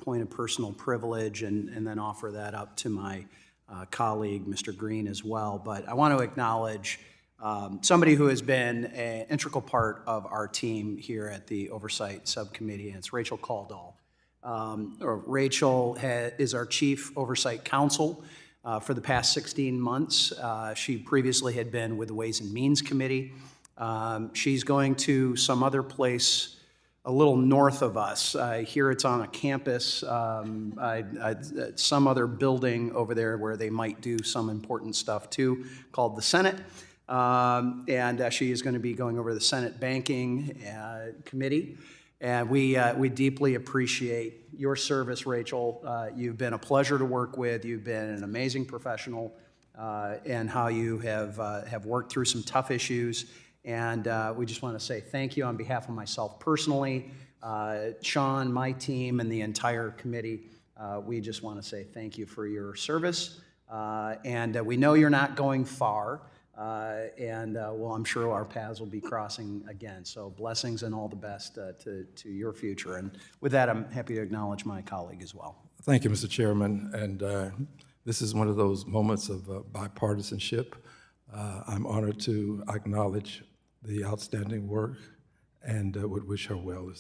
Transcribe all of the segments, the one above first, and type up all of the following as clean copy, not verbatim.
point of personal privilege and then offer that up to my colleague, Mr. Green, as well. But I want to acknowledge somebody who has been an integral part of our team here at the Oversight Subcommittee, and it's Rachel Caldall. Rachel is our Chief Oversight Counsel for the past 16 months. She previously had been with the Ways and Means Committee. She's going to some other place a little north of us. I hear it's on a campus, some other building over there where they might do some important stuff too, called the Senate. And she is going to be going over the Senate Banking Committee. And we deeply appreciate your service, Rachel. You've been a pleasure to work with. You've been an amazing professional, and how you have worked through some tough issues. And we just want to say thank you on behalf of myself personally, Sean, my team, and the entire committee. We just want to say thank you for your service. And we know you're not going far. Well, I'm sure our paths will be crossing again. So blessings and all the best to your future. And with that, I'm happy to acknowledge my colleague as well. Thank you, Mr. Chairman. And this is one of those moments of bipartisanship. I'm honored to acknowledge the outstanding work and would wish her well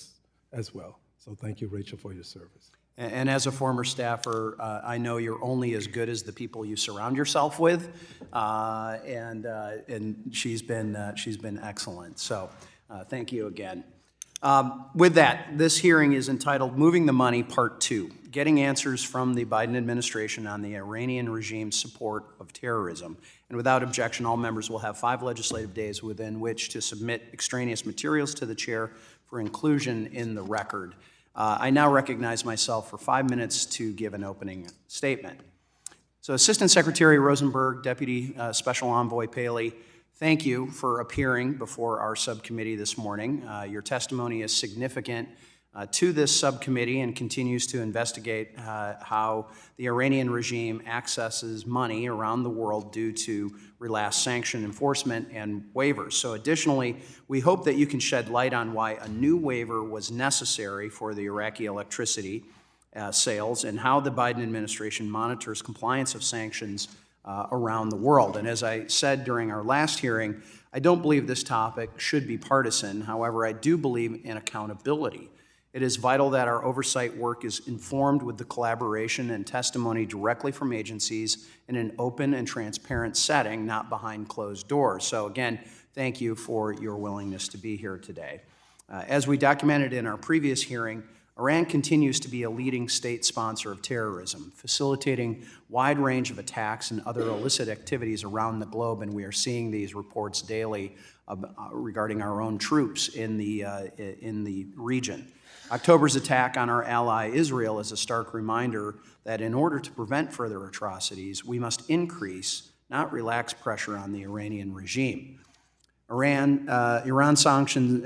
as well. So thank you, Rachel, for your service. And as a former staffer, I know you're only as good as the people you surround yourself with, and she's been excellent. So thank you again. With that, this hearing is entitled "Moving the Money, Part 2: Getting Answers from the Biden Administration on the Iranian Regime's Support of Terrorism." And without objection, all members will have 5 legislative days within which to submit extraneous materials to the chair for inclusion in the record. I now recognize myself for 5 minutes to give an opening statement. So Assistant Secretary Rosenberg, Deputy Special Envoy Paley, thank you for appearing before our subcommittee this morning. Your testimony is significant to this subcommittee and continues to investigate how the Iranian regime accesses money around the world due to relaxed sanction enforcement and waivers. So additionally, we hope that you can shed light on why a new waiver was necessary for the Iraqi electricity sales and how the Biden administration monitors compliance of sanctions around the world. And as I said during our last hearing, I don't believe this topic should be partisan. However, I do believe in accountability. It is vital that our oversight work is informed with the collaboration and testimony directly from agencies in an open and transparent setting, not behind closed doors. So again, thank you for your willingness to be here today. As we documented in our previous hearing, Iran continues to be a leading state sponsor of terrorism, facilitating wide range of attacks and other illicit activities around the globe, and we are seeing these reports daily regarding our own troops in the region. October's attack on our ally Israel is a stark reminder that in order to prevent further atrocities, we must increase, not relax, pressure on the Iranian regime. Iran sanctions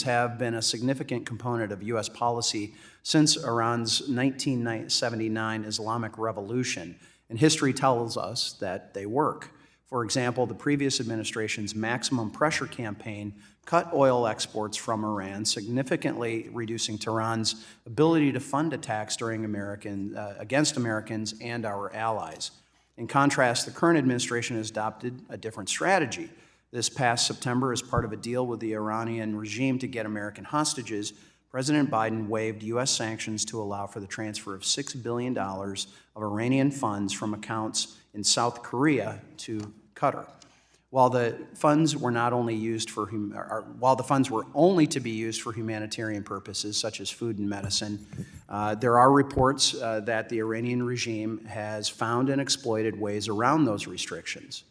have been a significant component of U.S. policy since Iran's 1979 Islamic Revolution, and history tells us that they work. For example, the previous administration's maximum pressure campaign cut oil exports from Iran, significantly reducing Tehran's ability to fund attacks against Americans and our allies. In contrast, the current administration has adopted a different strategy. This past September, as part of a deal with the Iranian regime to get American hostages, President Biden waived U.S. sanctions to allow for the transfer of $6 billion of Iranian funds from accounts in South Korea to Qatar. While the funds were only to be used for humanitarian purposes, such as food and medicine, there are reports that the Iranian regime has found and exploited ways around those restrictions.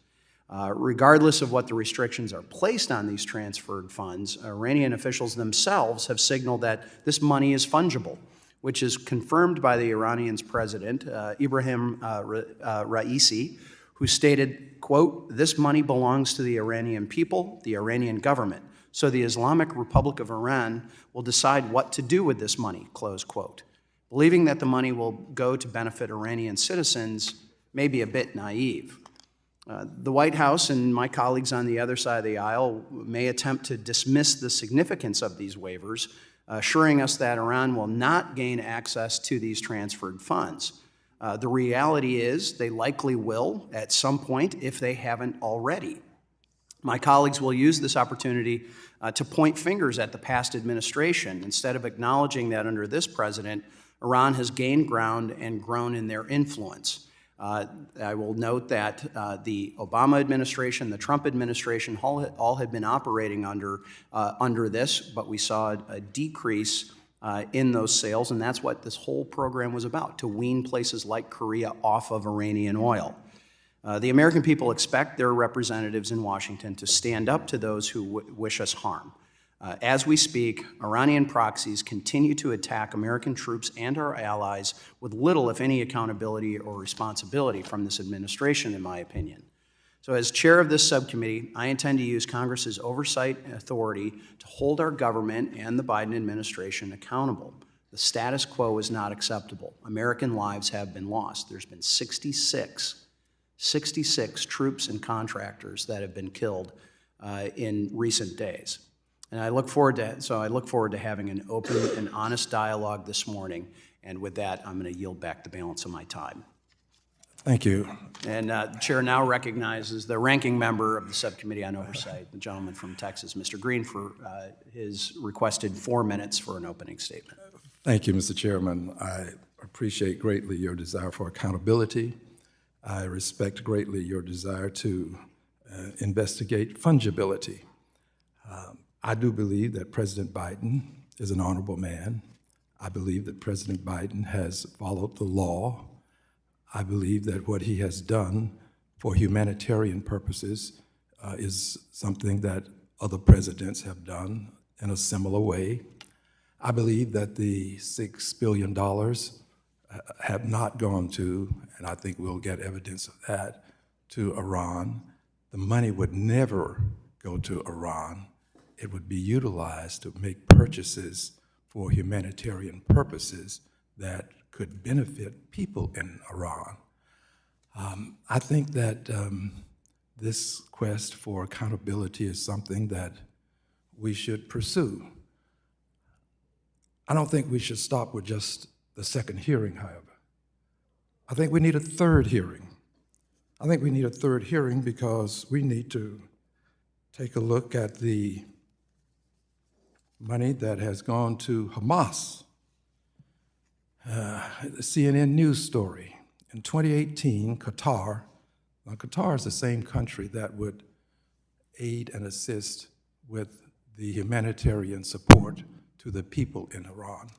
Regardless of what the restrictions are placed on these transferred funds, Iranian officials themselves have signaled that this money is fungible, which is confirmed by the Iranian's president, Ibrahim Raisi, who stated, quote, "This money belongs to the Iranian people, the Iranian government, so the Islamic Republic of Iran will decide what to do with this money," close quote. Believing that the money will go to benefit Iranian citizens may be a bit naive. The White House and my colleagues on the other side of the aisle may attempt to dismiss the significance of these waivers, assuring us that Iran will not gain access to these transferred funds. The reality is they likely will at some point if they haven't already. My colleagues will use this opportunity to point fingers at the past administration instead of acknowledging that under this president, Iran has gained ground and grown in their influence. I will note that the Obama administration, the Trump administration, all had been operating under this, but we saw a decrease in those sales, and that's what this whole program was about, to wean places like Korea off of Iranian oil. The American people expect their representatives in Washington to stand up to those who wish us harm. As we speak, Iranian proxies continue to attack American troops and our allies with little, if any, accountability or responsibility from this administration, in my opinion. So as chair of this subcommittee, I intend to use Congress's oversight authority to hold our government and the Biden administration accountable. The status quo is not acceptable. American lives have been lost. There's been 66 troops and contractors that have been killed in recent days. And I look forward to having an open and honest dialogue this morning. And with that, I'm going to yield back the balance of my time. Thank you. And the chair now recognizes the ranking member of the Subcommittee on Oversight, the gentleman from Texas, Mr. Green, for his requested 4 minutes for an opening statement. Thank you, Mr. Chairman. I appreciate greatly your desire for accountability. I respect greatly your desire to investigate fungibility. I do believe that President Biden is an honorable man. I believe that President Biden has followed the law. I believe that what he has done for humanitarian purposes is something that other presidents have done in a similar way. I believe that the $6 billion have not gone to, and I think we'll get evidence of that, to Iran. The money would never go to Iran. It would be utilized to make purchases for humanitarian purposes that could benefit people in Iran. I think that this quest for accountability is something that we should pursue. I don't think we should stop with just the second hearing, however. I think we need a third hearing. I think we need a third hearing because we need to take a look at the money that has gone to Hamas. The CNN news story. In 2018, Qatar, now Qatar is the same country that would aid and assist with the humanitarian support to the people in Iran.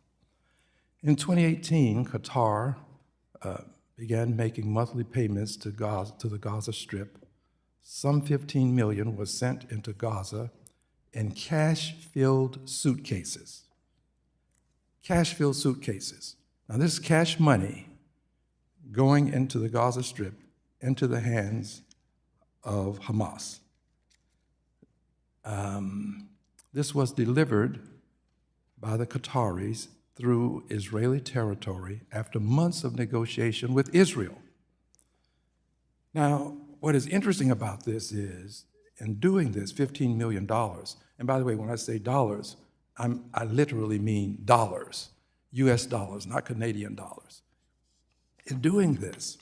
In 2018, Qatar began making monthly payments to the Gaza Strip. Some 15 million was sent into Gaza in cash-filled suitcases. Cash-filled suitcases. Now this cash money going into the Gaza Strip, into the hands of Hamas. This was delivered by the Qataris through Israeli territory after months of negotiation with Israel. Now, what is interesting about this is, in doing this, $15 million, and by the way, when I say dollars, I literally mean dollars, US dollars, not Canadian dollars. In doing this,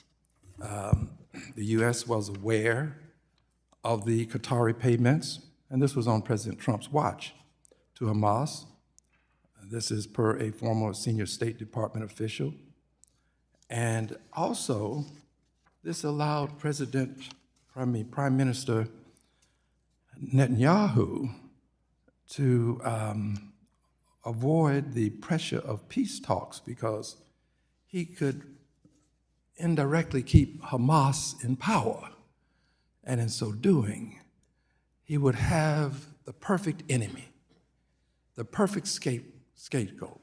the US was aware of the Qatari payments, and this was on President Trump's watch, to Hamas. This is per a former senior State Department official. And also, this allowed Prime Minister Netanyahu to avoid the pressure of peace talks because he could indirectly keep Hamas in power. And in so doing, he would have the perfect enemy, the perfect scapegoat,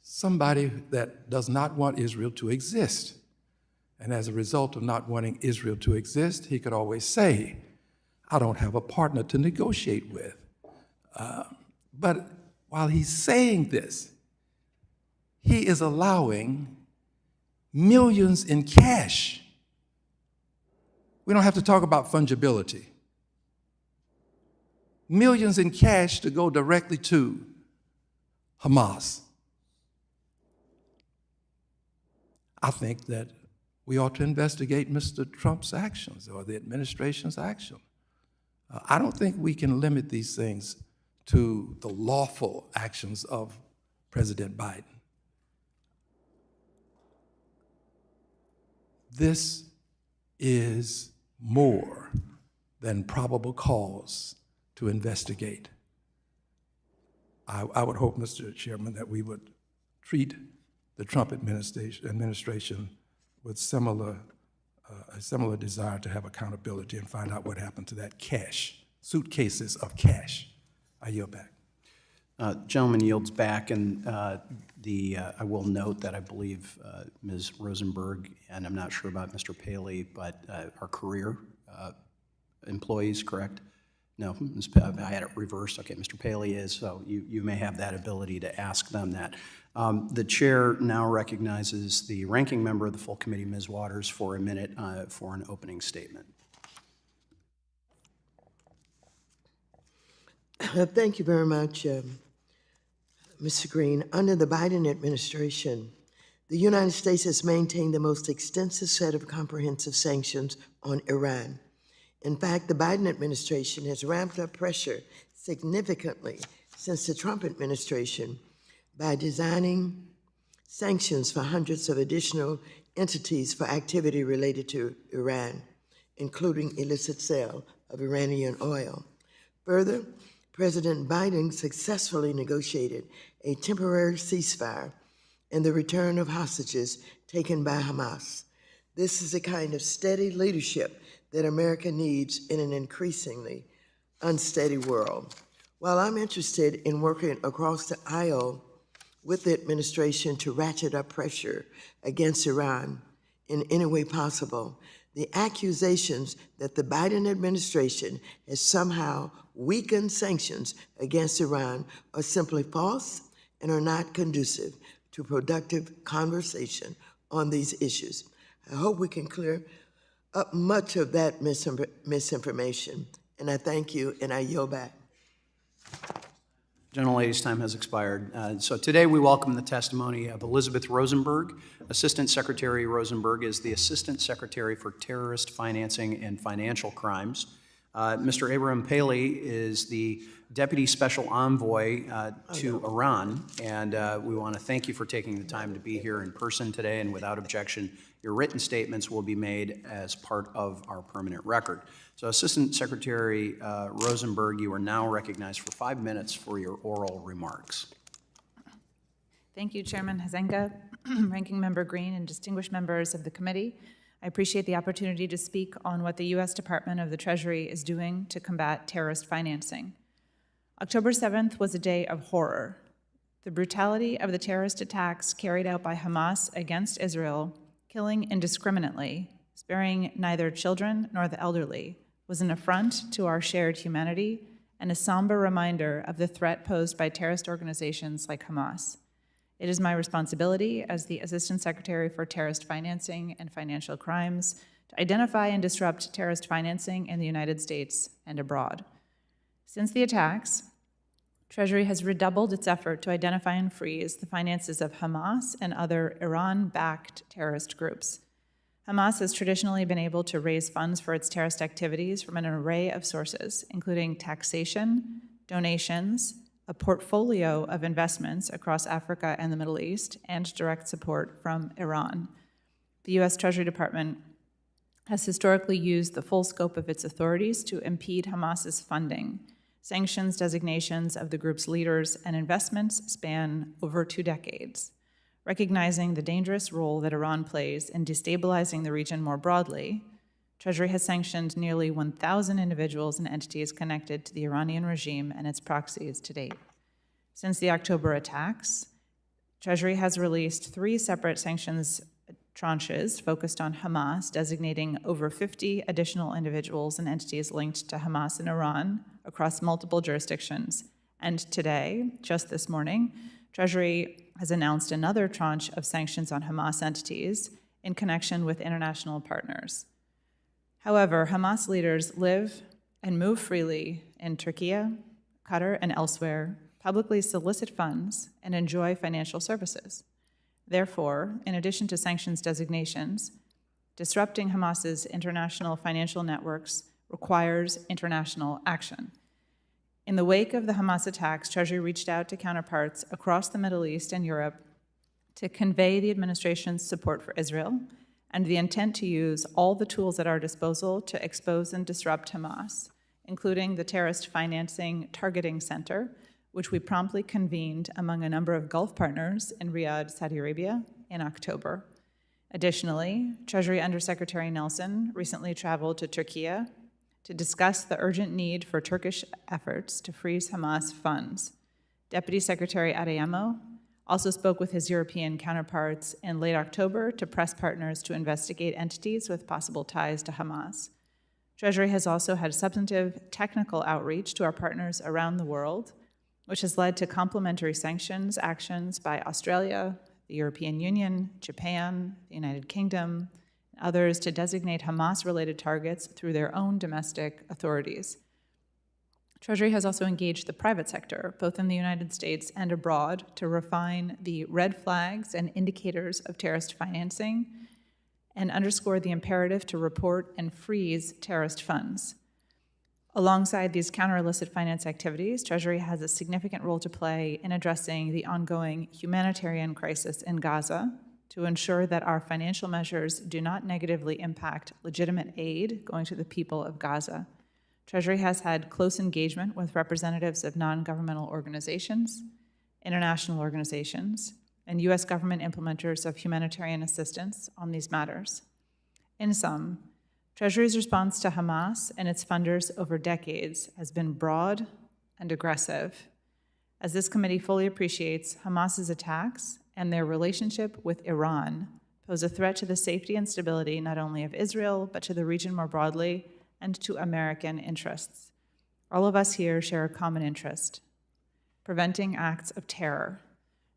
somebody that does not want Israel to exist. And as a result of not wanting Israel to exist, he could always say, I don't have a partner to negotiate with. But while he's saying this, he is allowing millions in cash. We don't have to talk about fungibility. Millions in cash to go directly to Hamas. I think that we ought to investigate Mr. Trump's actions or the administration's action. I don't think we can limit these things to the lawful actions of President Biden. This is more than probable cause to investigate. I would hope, Mr. Chairman, that we would treat the Trump administration with a similar desire to have accountability and find out what happened to that cash, suitcases of cash. I yield back. Gentleman yields back, and I will note that I believe Ms. Rosenberg, and I'm not sure about Mr. Paley, but are career employees, correct? No, I had it reversed. Okay, Mr. Paley is, so you may have that ability to ask them that. The chair now recognizes the ranking member of the full committee, Ms. Waters, for a minute for an opening statement. Thank you very much, Mr. Green. Under the Biden administration, the United States has maintained the most extensive set of comprehensive sanctions on Iran. In fact, the Biden administration has ramped up pressure significantly since the Trump administration by designing sanctions for hundreds of additional entities for activity related to Iran, including illicit sale of Iranian oil. Further, President Biden successfully negotiated a temporary ceasefire and the return of hostages taken by Hamas. This is the kind of steady leadership that America needs in an increasingly unsteady world. While I'm interested in working across the aisle with the administration to ratchet up pressure against Iran in any way possible, the accusations that the Biden administration has somehow weakened sanctions against Iran are simply false and are not conducive to productive conversation on these issues. I hope we can clear up much of that misinformation, and I thank you, and I yield back. Gentlelady's time has expired. So today we welcome the testimony of Elizabeth Rosenberg. Assistant Secretary Rosenberg is the Assistant Secretary for Terrorist Financing and Financial Crimes. Mr. Abraham Paley is the Deputy Special Envoy to Iran, and we want to thank you for taking the time to be here in person today, and without objection, your written statements will be made as part of our permanent record. So Assistant Secretary Rosenberg, you are now recognized for 5 minutes for your oral remarks. Thank you, Chairman Huizenga, Ranking Member Green, and distinguished members of the committee. I appreciate the opportunity to speak on what the U.S. Department of the Treasury is doing to combat terrorist financing. October 7th was a day of horror. The brutality of the terrorist attacks carried out by Hamas against Israel, killing indiscriminately, sparing neither children nor the elderly, was an affront to our shared humanity and a somber reminder of the threat posed by terrorist organizations like Hamas. It is my responsibility as the Assistant Secretary for Terrorist Financing and Financial Crimes to identify and disrupt terrorist financing in the United States and abroad. Since the attacks, Treasury has redoubled its effort to identify and freeze the finances of Hamas and other Iran-backed terrorist groups. Hamas has traditionally been able to raise funds for its terrorist activities from an array of sources, including taxation, donations, a portfolio of investments across Africa and the Middle East, and direct support from Iran. The U.S. Treasury Department has historically used the full scope of its authorities to impede Hamas's funding. Sanctions designations of the group's leaders and investments span over 2 decades. Recognizing the dangerous role that Iran plays in destabilizing the region more broadly, Treasury has sanctioned nearly 1,000 individuals and entities connected to the Iranian regime and its proxies to date. Since the October attacks, Treasury has released 3 separate sanctions tranches focused on Hamas, designating over 50 additional individuals and entities linked to Hamas in Iran across multiple jurisdictions. And today, just this morning, Treasury has announced another tranche of sanctions on Hamas entities in connection with international partners. However, Hamas leaders live and move freely in Turkey, Qatar, and elsewhere, publicly solicit funds, and enjoy financial services. Therefore, in addition to sanctions designations, disrupting Hamas's international financial networks requires international action. In the wake of the Hamas attacks, Treasury reached out to counterparts across the Middle East and Europe to convey the administration's support for Israel and the intent to use all the tools at our disposal to expose and disrupt Hamas, including the Terrorist Financing Targeting Center, which we promptly convened among a number of Gulf partners in Riyadh, Saudi Arabia, in October. Additionally, Treasury Undersecretary Nelson recently traveled to Turkey to discuss the urgent need for Turkish efforts to freeze Hamas funds. Deputy Secretary Adeyemo also spoke with his European counterparts in late October to press partners to investigate entities with possible ties to Hamas. Treasury has also had substantive technical outreach to our partners around the world, which has led to complementary sanctions actions by Australia, the European Union, Japan, the United Kingdom, and others to designate Hamas-related targets through their own domestic authorities. Treasury has also engaged the private sector, both in the United States and abroad, to refine the red flags and indicators of terrorist financing and underscore the imperative to report and freeze terrorist funds. Alongside these counter-illicit finance activities, Treasury has a significant role to play in addressing the ongoing humanitarian crisis in Gaza to ensure that our financial measures do not negatively impact legitimate aid going to the people of Gaza. Treasury has had close engagement with representatives of non-governmental organizations, international organizations, and U.S. government implementers of humanitarian assistance on these matters. In sum, Treasury's response to Hamas and its funders over decades has been broad and aggressive. As this committee fully appreciates, Hamas's attacks and their relationship with Iran pose a threat to the safety and stability not only of Israel, but to the region more broadly and to American interests. All of us here share a common interest: preventing acts of terror.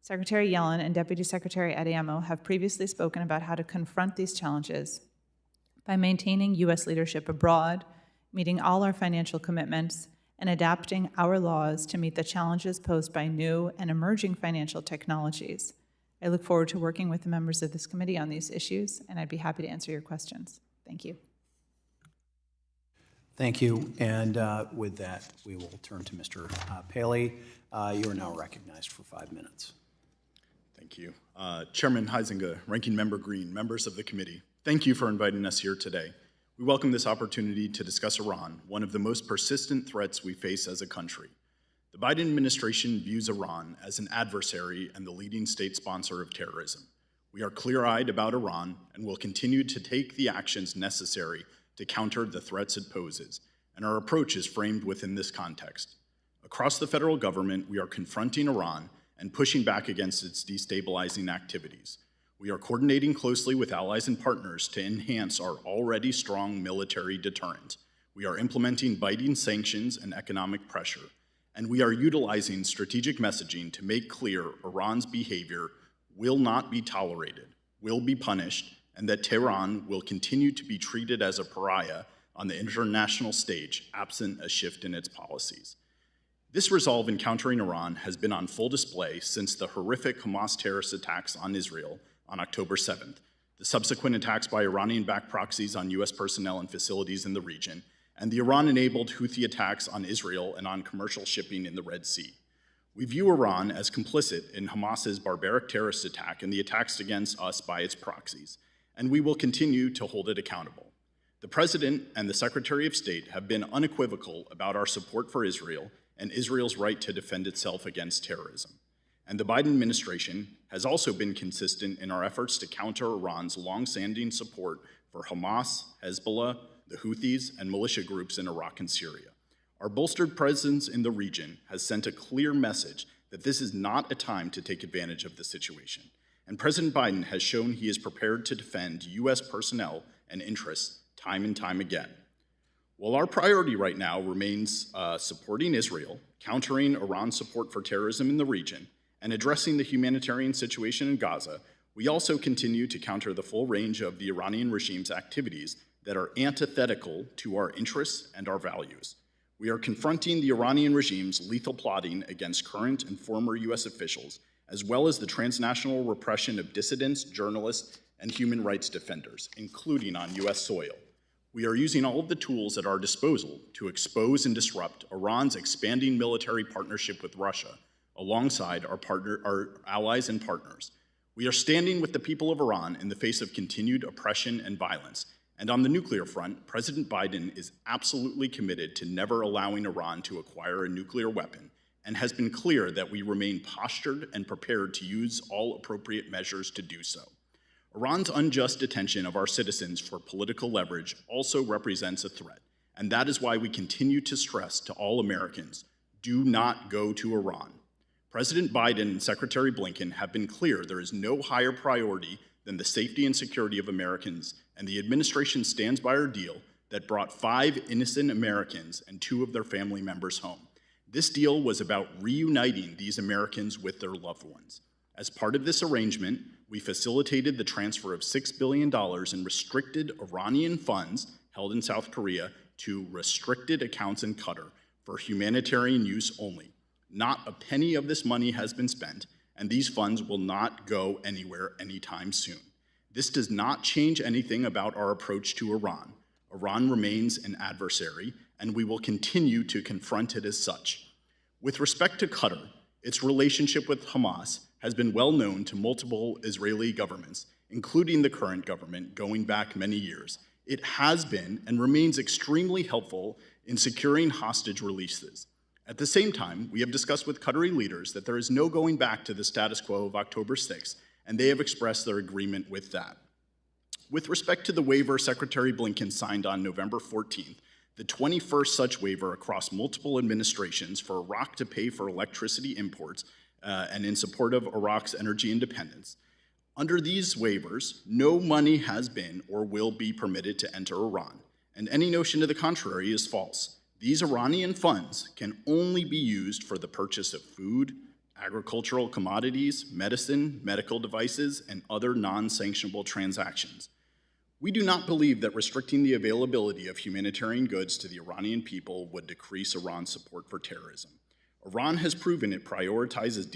Secretary Yellen and Deputy Secretary Adeyemo have previously spoken about how to confront these challenges by maintaining U.S. leadership abroad, meeting all our financial commitments, and adapting our laws to meet the challenges posed by new and emerging financial technologies. I look forward to working with the members of this committee on these issues, and I'd be happy to answer your questions. Thank you. Thank you. And with that, we will turn to Mr. Paley. You are now recognized for 5 minutes. Thank you. Chairman Huizenga, Ranking Member Green, members of the committee, thank you for inviting us here today. We welcome this opportunity to discuss Iran, one of the most persistent threats we face as a country. The Biden administration views Iran as an adversary and the leading state sponsor of terrorism. We are clear-eyed about Iran and will continue to take the actions necessary to counter the threats it poses, and our approach is framed within this context. Across the federal government, we are confronting Iran and pushing back against its destabilizing activities. We are coordinating closely with allies and partners to enhance our already strong military deterrent. We are implementing biting sanctions and economic pressure, and we are utilizing strategic messaging to make clear Iran's behavior will not be tolerated, will be punished, and that Tehran will continue to be treated as a pariah on the international stage, absent a shift in its policies. This resolve in countering Iran has been on full display since the horrific Hamas terrorist attacks on Israel on October 7th, the subsequent attacks by Iranian-backed proxies on U.S. personnel and facilities in the region, and the Iran-enabled Houthi attacks on Israel and on commercial shipping in the Red Sea. We view Iran as complicit in Hamas's barbaric terrorist attack and the attacks against us by its proxies, and we will continue to hold it accountable. The President and the Secretary of State have been unequivocal about our support for Israel and Israel's right to defend itself against terrorism. And the Biden administration has also been consistent in our efforts to counter Iran's longstanding support for Hamas, Hezbollah, the Houthis, and militia groups in Iraq and Syria. Our bolstered presence in the region has sent a clear message that this is not a time to take advantage of the situation. And President Biden has shown he is prepared to defend U.S. personnel and interests time and time again. While our priority right now remains supporting Israel, countering Iran's support for terrorism in the region, and addressing the humanitarian situation in Gaza, we also continue to counter the full range of the Iranian regime's activities that are antithetical to our interests and our values. We are confronting the Iranian regime's lethal plotting against current and former U.S. officials, as well as the transnational repression of dissidents, journalists, and human rights defenders, including on U.S. soil. We are using all of the tools at our disposal to expose and disrupt Iran's expanding military partnership with Russia, alongside our allies and partners. We are standing with the people of Iran in the face of continued oppression and violence. And on the nuclear front, President Biden is absolutely committed to never allowing Iran to acquire a nuclear weapon, and has been clear that we remain postured and prepared to use all appropriate measures to do so. Iran's unjust detention of our citizens for political leverage also represents a threat, and that is why we continue to stress to all Americans, do not go to Iran. President Biden and Secretary Blinken have been clear there is no higher priority than the safety and security of Americans, and the administration stands by our deal that brought 5 innocent Americans and 2 of their family members home. This deal was about reuniting these Americans with their loved ones. As part of this arrangement, we facilitated the transfer of $6 billion in restricted Iranian funds held in South Korea to restricted accounts in Qatar for humanitarian use only. Not a penny of this money has been spent, and these funds will not go anywhere anytime soon. This does not change anything about our approach to Iran. Iran remains an adversary, and we will continue to confront it as such. With respect to Qatar, its relationship with Hamas has been well known to multiple Israeli governments, including the current government, going back many years. It has been and remains extremely helpful in securing hostage releases. At the same time, we have discussed with Qatari leaders that there is no going back to the status quo of October 6th, and they have expressed their agreement with that. With respect to the waiver Secretary Blinken signed on November 14th, the 21st such waiver across multiple administrations for Iraq to pay for electricity imports and in support of Iraq's energy independence. Under these waivers, no money has been or will be permitted to enter Iran, and any notion to the contrary is false. These Iranian funds can only be used for the purchase of food, agricultural commodities, medicine, medical devices, and other non-sanctionable transactions. We do not believe that restricting the availability of humanitarian goods to the Iranian people would decrease Iran's support for terrorism. Iran has proven it prioritizes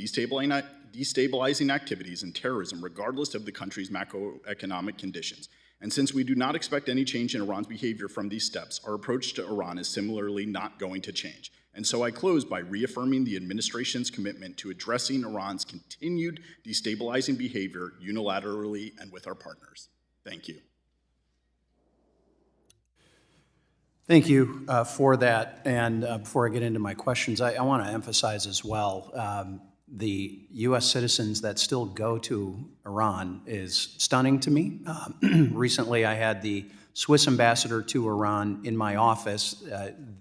destabilizing activities and terrorism regardless of the country's macroeconomic conditions. And since we do not expect any change in Iran's behavior from these steps, our approach to Iran is similarly not going to change. And so I close by reaffirming the administration's commitment to addressing Iran's continued destabilizing behavior unilaterally and with our partners. Thank you. Thank you for that. And before I get into my questions, I want to emphasize as well, the U.S. citizens that still go to Iran is stunning to me. Recently, I had the Swiss ambassador to Iran in my office.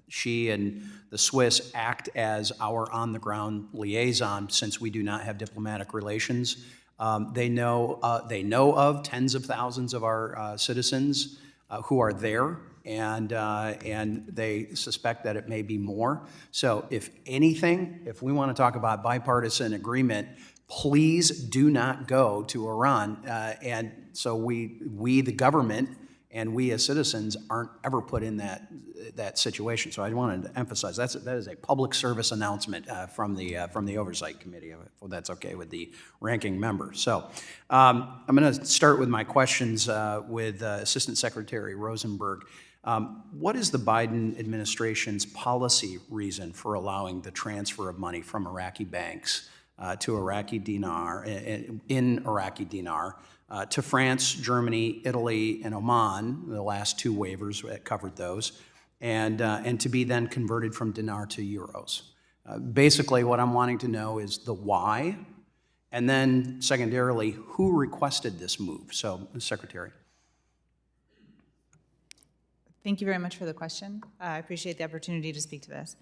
She and the Swiss act as our on-the-ground liaison since we do not have diplomatic relations. They know of tens of thousands of our citizens who are there, and they suspect that it may be more. So if anything, if we want to talk about bipartisan agreement, please do not go to Iran. And so we, the government, and we as citizens aren't ever put in that situation. So I wanted to emphasize that is a public service announcement from the Oversight Committee, if that's okay with the ranking member. So I'm going to start with my questions with Assistant Secretary Rosenberg. What is the Biden administration's policy reason for allowing the transfer of money from Iraqi banks to Iraqi dinar, in Iraqi dinar, to France, Germany, Italy, and Oman, the last 2 waivers that covered those, and to be then converted from dinar to euros? Basically, what I'm wanting to know is the why, and then secondarily, who requested this move? So, Secretary. Thank you very much for the question. I appreciate the opportunity to speak to this.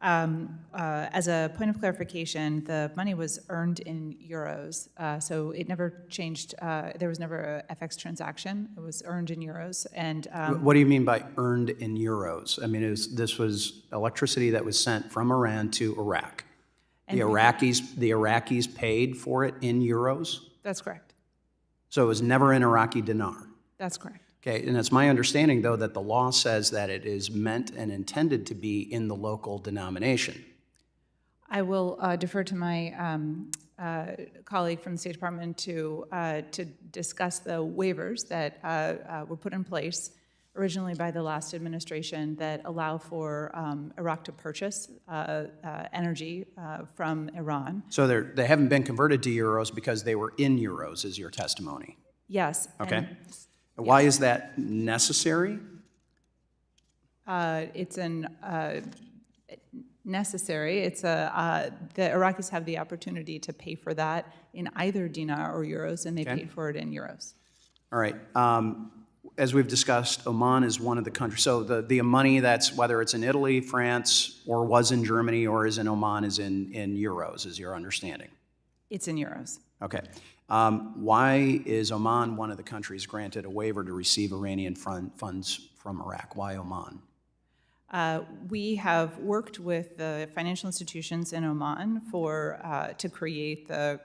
As a point of clarification, the money was earned in euros, so it never changed. There was never a FX transaction. It was earned in euros. And what do you mean by earned in euros? I mean, this was electricity that was sent from Iran to Iraq. The Iraqis paid for it in euros? That's correct. So it was never in Iraqi dinar? That's correct. Okay, and it's my understanding, though, that the law says that it is meant and intended to be in the local denomination. I will defer to my colleague from the State Department to discuss the waivers that were put in place originally by the last administration that allow for Iraq to purchase energy from Iran. So they haven't been converted to euros because they were in euros, is your testimony. Yes. Okay. and Why is that necessary? It's necessary. It's the Iraqis have the opportunity to pay for that in either dinar or euros, and they paid for it in euros. All right. As we've discussed, Oman is one of the countries. So the money that's, whether it's in Italy, France, or was in Germany, or is in Oman, is in euros, is your understanding? It's in euros. Okay. Why is Oman one of the countries granted a waiver to receive Iranian funds from Iraq? Why Oman? We have worked with the financial institutions in Oman to create the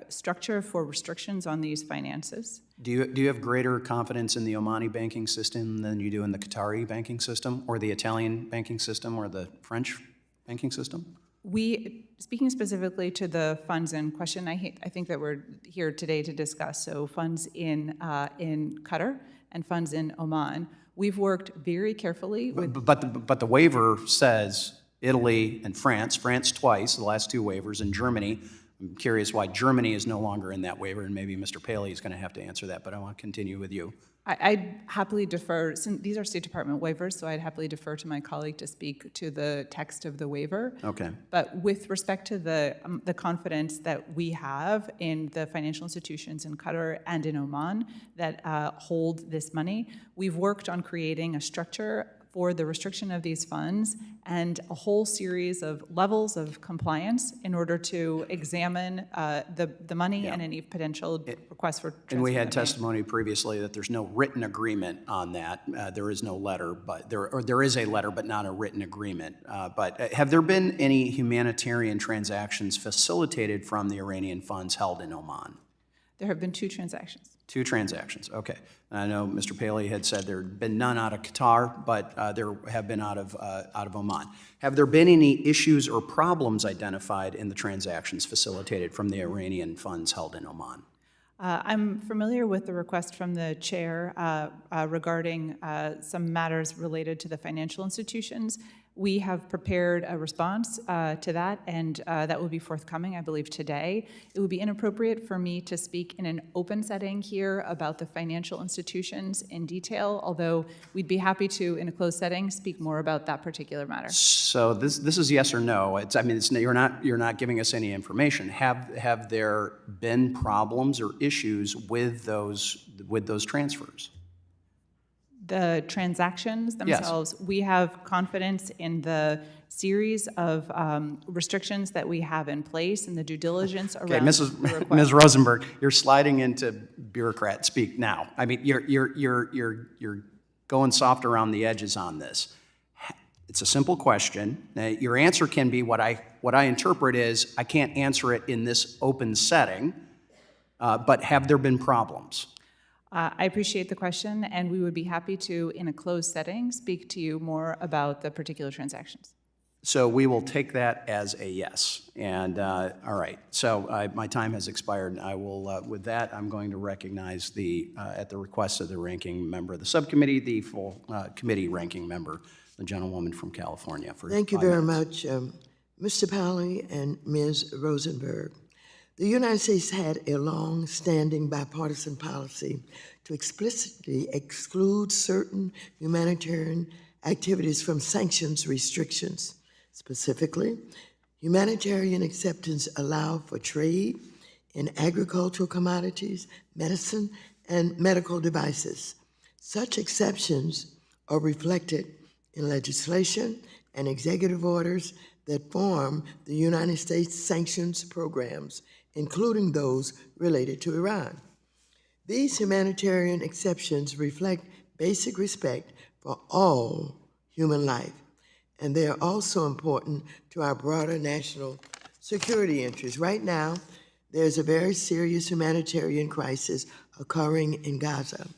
structure for restrictions on these finances. Do you have greater confidence in the Omani banking system than you do in the Qatari banking system, or the Italian banking system, or the French banking system? Speaking specifically to the funds in question, I think that we're here today to discuss, so funds in Qatar and funds in Oman. We've worked very carefully with... But the waiver says Italy and France twice, the last two waivers, and Germany. I'm curious why Germany is no longer in that waiver, and maybe Mr. Paley is going to have to answer that, but I want to continue with you. I'd happily defer, since these are State Department waivers, so I'd happily defer to my colleague to speak to the text of the waiver. Okay. But with respect to the confidence that we have in the financial institutions in Qatar and in Oman that hold this money, we've worked on creating a structure for the restriction of these funds and a whole series of levels of compliance in order to examine the money and any potential requests for transfer. And we had that may- testimony previously that there's no written agreement on that. There is no letter, but there is a letter, but not a written agreement. But have there been any humanitarian transactions facilitated from the Iranian funds held in Oman? There have been 2 transactions. 2 transactions, okay. I know Mr. Paley had said there had been none out of Qatar, but there have been out of Oman. Have there been any issues or problems identified in the transactions facilitated from the Iranian funds held in Oman? I'm familiar with the request from the chair regarding some matters related to the financial institutions. We have prepared a response to that, and that will be forthcoming, I believe, today. It would be inappropriate for me to speak in an open setting here about the financial institutions in detail, although we'd be happy to, in a closed setting, speak more about that particular matter. So this is yes or no. You're not giving us any information. Have there been problems or issues with those transfers? The transactions themselves, we have confidence in the series of restrictions that we have in place and the due diligence around Okay, the request. Ms. Rosenberg, you're sliding into bureaucrat speak now. I mean, you're going soft around the edges on this. It's a simple question. Now, your answer can be what I interpret is I can't answer it in this open setting, but have there been problems? I appreciate the question, and we would be happy to, in a closed setting, speak to you more about the particular transactions. So we will take that as a yes. And all right, so my time has expired. I will, with that, I'm going to recognize at the request of the ranking member of the subcommittee, the full committee ranking member, the gentlewoman from California. For Thank you 5 very minutes. much, Mr. Powley and Ms. Rosenberg. The United States had a long-standing bipartisan policy to explicitly exclude certain humanitarian activities from sanctions restrictions. Specifically, humanitarian acceptance allowed for trade in agricultural commodities, medicine, and medical devices. Such exceptions are reflected in legislation and executive orders that form the United States sanctions programs, including those related to Iran. These humanitarian exceptions reflect basic respect for all human life, and they are also important to our broader national security interests. Right now, there's a very serious humanitarian crisis occurring in Gaza,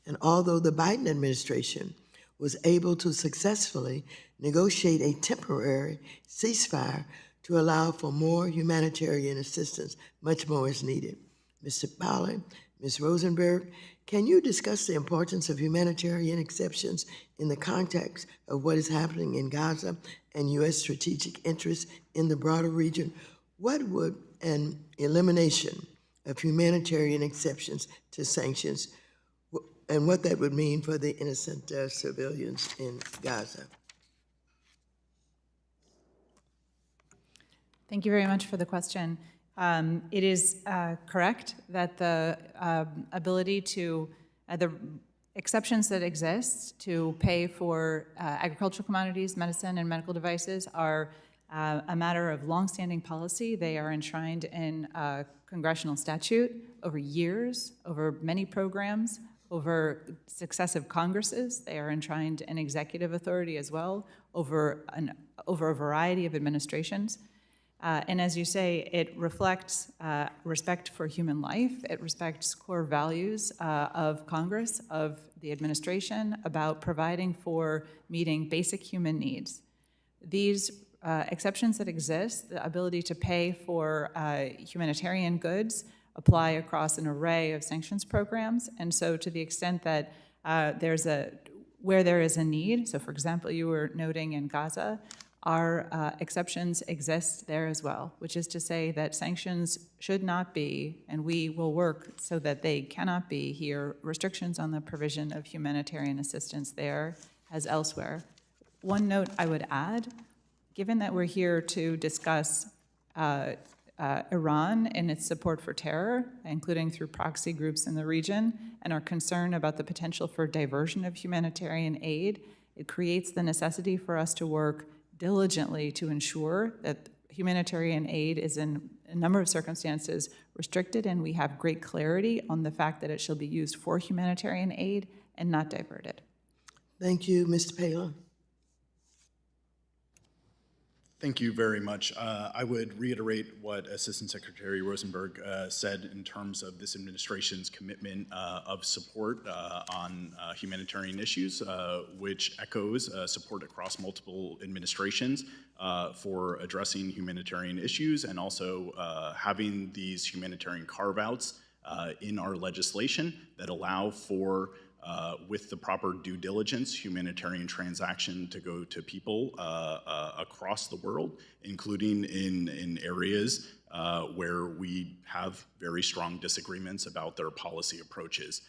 And although the Biden administration was able to successfully negotiate a temporary ceasefire to allow for more humanitarian assistance, much more is needed. Mr. Powell, Ms. Rosenberg, can you discuss the importance of humanitarian exceptions in the context of what is happening in Gaza and U.S. strategic interests in the broader region? What would an elimination of humanitarian exceptions to sanctions and what that would mean for the innocent civilians in Gaza? Thank you very much for the question. It is correct that the ability to, the exceptions that exist to pay for agricultural commodities, medicine, and medical devices are a matter of longstanding policy. They are enshrined in congressional statute over years, over many programs, over successive Congresses. They are enshrined in executive authority as well, over a variety of administrations. And as you say, it reflects respect for human life. It respects core values of Congress, of the administration, about providing for meeting basic human needs. These exceptions that exist, the ability to pay for humanitarian goods, apply across an array of sanctions programs. And so to the extent that where there is a need, so for example, you were noting in Gaza, our exceptions exist there as well, which is to say that sanctions should not be, and we will work so that they cannot be here, restrictions on the provision of humanitarian assistance there as elsewhere. One note I would add, given that we're here to discuss Iran and its support for terror, including through proxy groups in the region, and our concern about the potential for diversion of humanitarian aid, it creates the necessity for us to work diligently to ensure that humanitarian aid is in a number of circumstances restricted, and we have great clarity on the fact that it shall be used for humanitarian aid and not diverted. Thank you, Mr. Palin. Thank you very much. I would reiterate what Assistant Secretary Rosenberg said in terms of this administration's commitment of support on humanitarian issues, which echoes support across multiple administrations for addressing humanitarian issues and also having these humanitarian carve-outs in our legislation that allow for with the proper due diligence, humanitarian transaction to go to people across the world, including in areas where we have very strong disagreements about their policy approaches.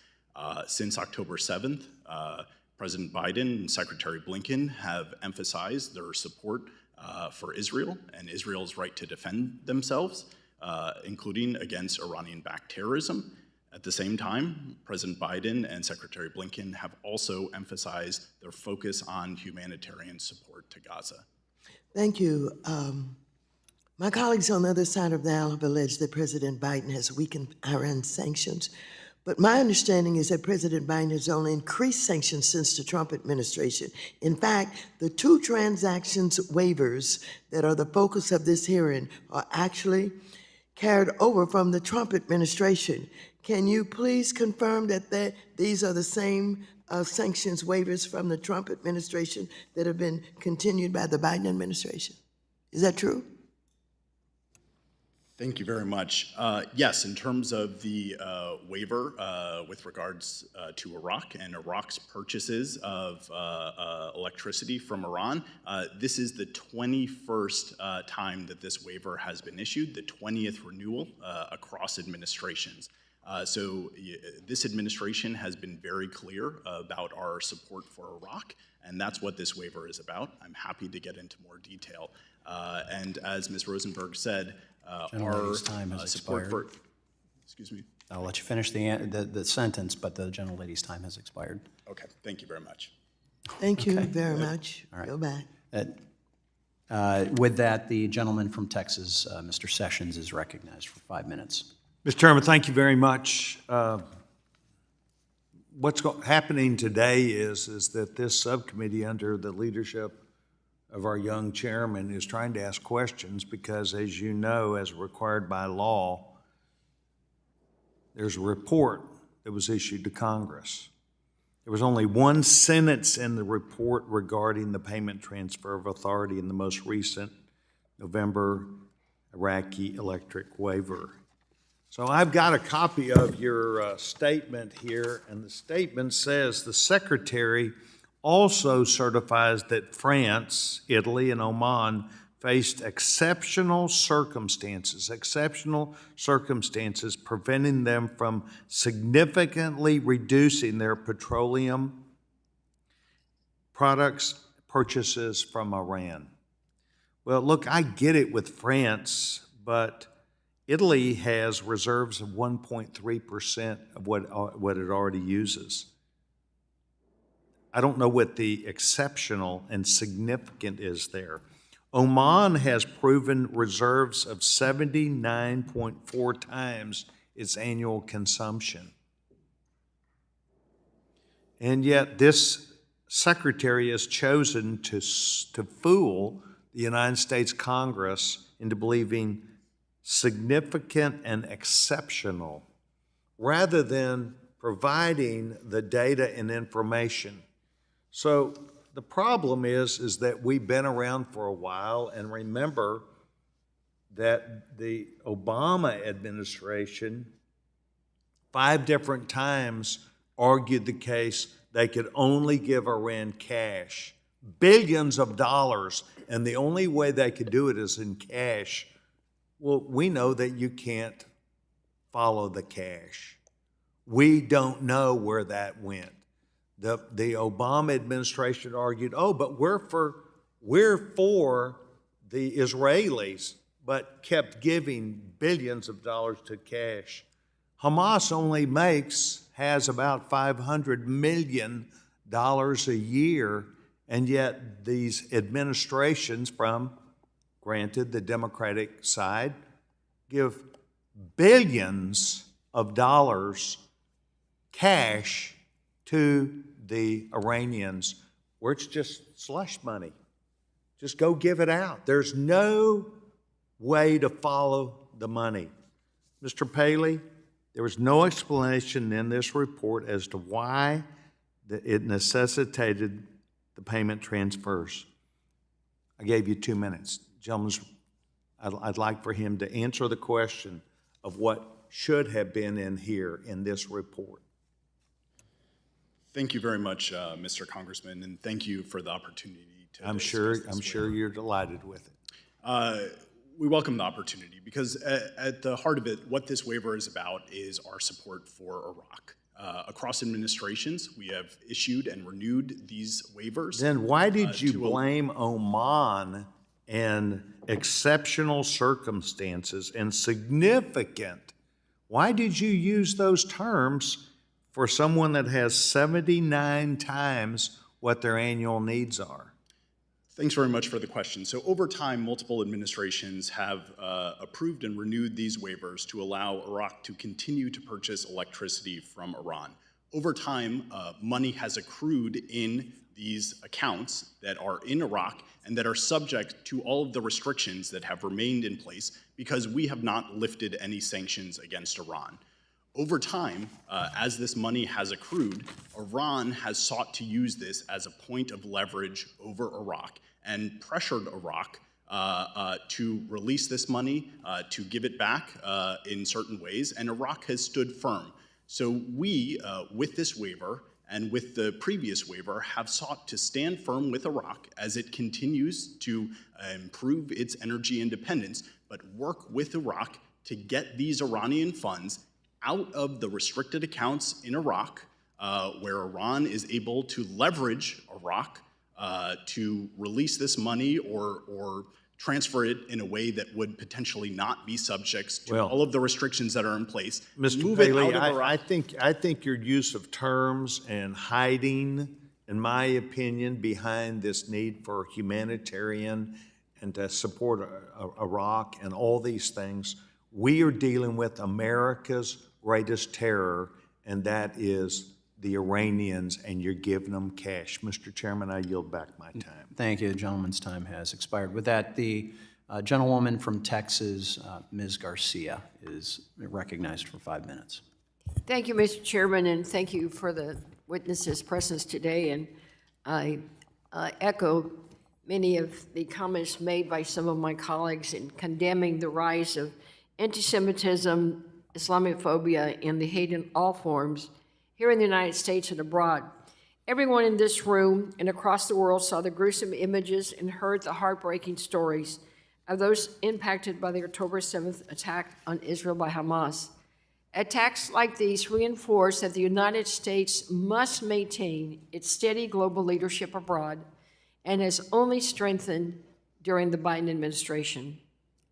Since October 7th, President Biden and Secretary Blinken have emphasized their support for Israel and Israel's right to defend themselves, including against Iranian-backed terrorism. At the same time, President Biden and Secretary Blinken have also emphasized their focus on humanitarian support to Gaza. Thank you. My colleagues on the other side of the aisle have alleged that President Biden has weakened Iran sanctions, but my understanding is that President Biden has only increased sanctions since the Trump administration. In fact, the two transactions waivers that are the focus of this hearing are actually carried over from the Trump administration. Can you please confirm that these are the same sanctions waivers from the Trump administration that have been continued by the Biden administration? Is that true? Thank you very much. Yes, in terms of the waiver with regards to Iraq and Iraq's purchases of electricity from Iran, this is the 21st time that this waiver has been issued, the 20th renewal across administrations. So this administration has been very clear about our support for Iraq, and that's what this waiver is about. I'm happy to get into more detail. And as Ms. Rosenberg said, our time has support expired. for, excuse me. I'll let you finish the sentence, but the gentlelady's time has expired. Okay, thank you very much. Thank you very much. All right. Go back. With that, the gentleman from Texas, Mr. Sessions, is recognized for 5 minutes. Mr. Chairman, thank you very much. What's happening today is that this subcommittee, under the leadership of our young chairman, is trying to ask questions because, as you know, as required by law, there's a report that was issued to Congress. There was only one sentence in the report regarding the payment transfer of authority in the most recent November Iraqi electric waiver. So I've got a copy of your statement here, and the statement says the Secretary also certifies that France, Italy, and Oman faced exceptional circumstances preventing them from significantly reducing their petroleum products purchases from Iran. Well, look, I get it with France, but Italy has reserves of 1.3% of what it already uses. I don't know what the exceptional and significant is there. Oman has proven reserves of 79.4 times its annual consumption. And yet this secretary has chosen to fool the United States Congress into believing significant and exceptional rather than providing the data and information. So the problem is that we've been around for a while, and remember that the Obama administration 5 different times argued the case they could only give Iran cash, billions of dollars, and the only way they could do it is in cash. Well, we know that you can't follow the cash. We don't know where that went. The Obama administration argued, oh, but we're for the Israelis, but kept giving billions of dollars to cash. Hamas only has about $500 million a year, and yet these administrations from, granted, the Democratic side, give billions of dollars cash to the Iranians, where it's just slush money. Just go give it out. There's no way to follow the money. Mr. Paley, there was no explanation in this report as to why it necessitated the payment transfers. I gave you 2 minutes. Gentlemen, I'd like for him to answer the question of what should have been in here in this report. Thank you very much, Mr. Congressman, and thank you for the opportunity to I'm sure you're delighted with it. We welcome the opportunity because at the heart of it, what this waiver is about is our support for Iraq. Across administrations, we have issued and renewed these waivers. Then why did you blame Oman and exceptional circumstances and significant? Why did you use those terms for someone that has 79 times what their annual needs are? Thanks very much for the question. So over time, multiple administrations have approved and renewed these waivers to allow Iraq to continue to purchase electricity from Iran. Over time, money has accrued in these accounts that are in Iraq and that are subject to all of the restrictions that have remained in place because we have not lifted any sanctions against Iran. Over time, as this money has accrued, Iran has sought to use this as a point of leverage over Iraq and pressured Iraq to release this money, to give it back in certain ways, and Iraq has stood firm. So we, with this waiver and with the previous waiver, have sought to stand firm with Iraq as it continues to improve its energy independence, but work with Iraq to get these Iranian funds out of the restricted accounts in Iraq, where Iran is able to leverage Iraq to release this money or transfer it in a way that would potentially not be subject to all of the restrictions that are in place. Mr. Paley, I think your use of terms and hiding, in my opinion, behind this need for humanitarian and to support Iraq and all these things, we are dealing with America's greatest terror, and that is the Iranians, and you're giving them cash. Mr. Chairman, I yield back my time. Thank you. The gentleman's time has expired. With that, the gentlewoman from Texas, Ms. Garcia, is recognized for 5 minutes. Thank you, Mr. Chairman, and thank you for the witnesses' presence today, and I echo many of the comments made by some of my colleagues in condemning the rise of anti-Semitism, Islamophobia, and the hate in all forms here in the United States and abroad. Everyone in this room and across the world saw the gruesome images and heard the heartbreaking stories of those impacted by the October 7th attack on Israel by Hamas. Attacks like these reinforce that the United States must maintain its steady global leadership abroad and has only strengthened during the Biden administration.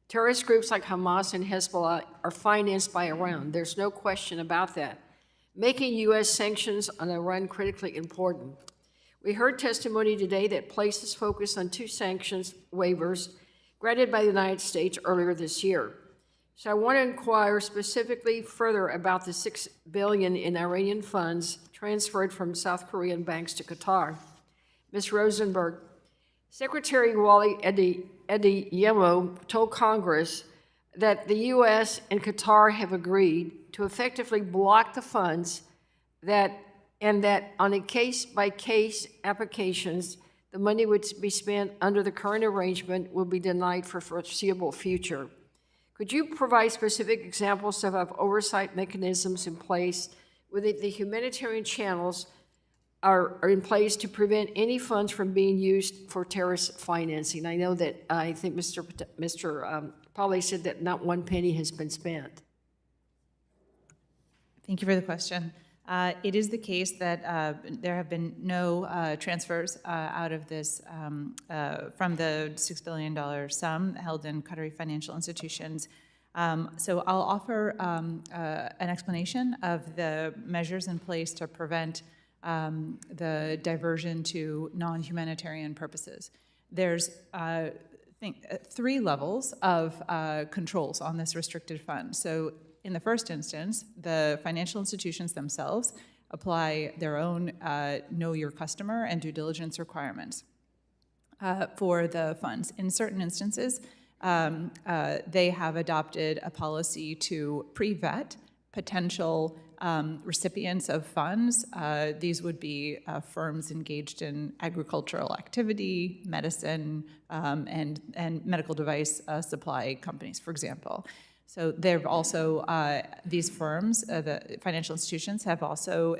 Terrorist groups like Hamas and Hezbollah are financed by Iran. There's no question about that, making U.S. sanctions on Iran critically important. We heard testimony today that places focus on 2 sanctions waivers granted by the United States earlier this year. So I want to inquire specifically further about the $6 billion in Iranian funds transferred from South Korean banks to Qatar. Ms. Rosenberg, Secretary Wally Adeyemo told Congress that the U.S. and Qatar have agreed to effectively block the funds and that on a case-by-case applications, the money would be spent under the current arrangement will be denied for foreseeable future. Could you provide specific examples of oversight mechanisms in place whether the humanitarian channels are in place to prevent any funds from being used for terrorist financing? I know that I think Mr. Pauly said that not one penny has been spent. Thank you for the question. It is the case that there have been no transfers out of this from the $6 billion sum held in Qatari financial institutions. So I'll offer an explanation of the measures in place to prevent the diversion to non-humanitarian purposes. There's 3 levels of controls on this restricted fund. So in the first instance, the financial institutions themselves apply their own know your customer and due diligence requirements for the funds. In certain instances, they have adopted a policy to pre-vet potential recipients of funds. These would be firms engaged in agricultural activity, medicine, and medical device supply companies, for example. So they've also, these firms, the financial institutions have also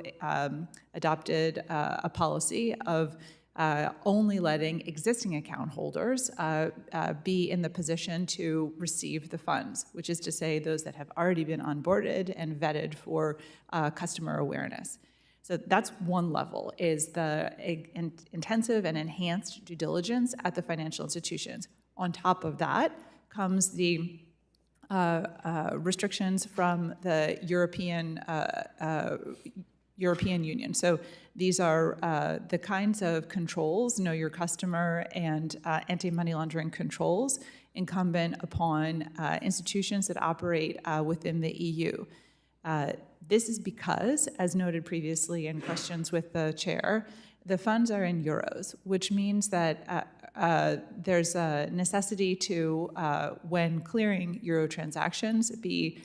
adopted a policy of only letting existing account holders be in the position to receive the funds, which is to say those that have already been onboarded and vetted for customer awareness. So that's one level, is the intensive and enhanced due diligence at the financial institutions. On top of that comes the restrictions from the European Union. So these are the kinds of controls, know your customer and anti-money laundering controls, incumbent upon institutions that operate within the EU. This is because, as noted previously in questions with the chair, the funds are in euros, which means that there's a necessity to, when clearing euro transactions, be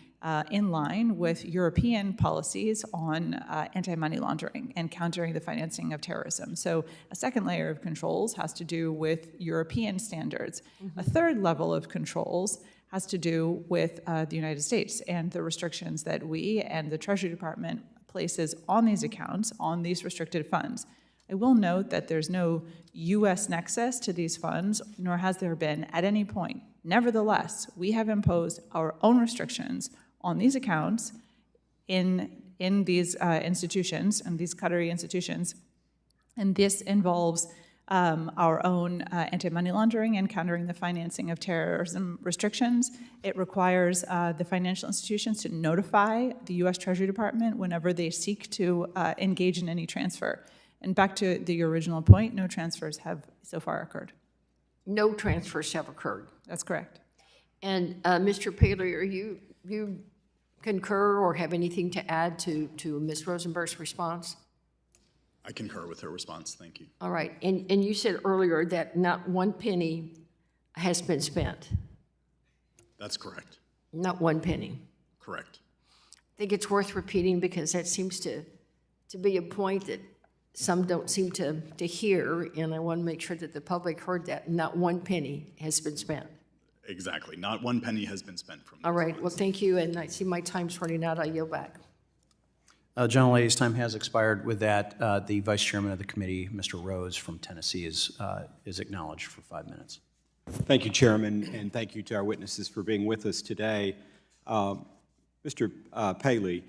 in line with European policies on anti-money laundering and countering the financing of terrorism. So a second layer of controls has to do with European standards. A third level of controls has to do with the United States and the restrictions that we and the Treasury Department places on these accounts, on these restricted funds. I will note that there's no U.S. nexus to these funds, nor has there been at any point. Nevertheless, we have imposed our own restrictions on these accounts in these institutions, and these Qatari institutions, and this involves our own anti-money laundering and countering the financing of terrorism restrictions. It requires the financial institutions to notify the U.S. Treasury Department whenever they seek to engage in any transfer. And back to the original point, no transfers have so far occurred. No transfers have occurred. That's correct. And Mr. Paley, are you concur or have anything to add to Ms. Rosenberg's response? I concur with her response. Thank you. All right. And you said earlier that not one penny has been spent. That's correct. Not one penny. Correct. I think it's worth repeating because that seems to to be a point that some don't seem to hear, and I want to make sure that the public heard that not one penny has been spent. Exactly. Not one penny has been spent from All those right, funds. well, thank you, and I see my time's running out. I yield back. Gentlelady's time has expired. With that, the Vice Chairman of the committee, Mr. Rose from Tennessee, is acknowledged for 5 minutes. Thank you, Chairman, and thank you to our witnesses for being with us today. Mr. Paley,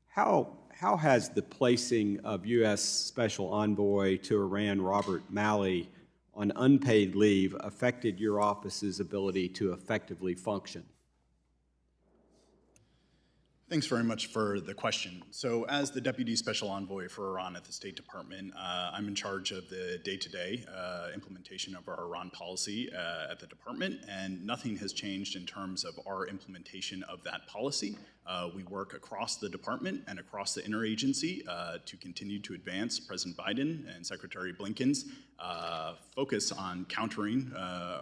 how has the placing of U.S. Special Envoy to Iran, Robert Malley, on unpaid leave affected your office's ability to effectively function? Thanks very much for the question. So as the Deputy Special Envoy for Iran at the State Department, I'm in charge of the day-to-day implementation of our Iran policy at the department, and nothing has changed in terms of our implementation of that policy. We work across the department and across the interagency to continue to advance President Biden and Secretary Blinken's focus on countering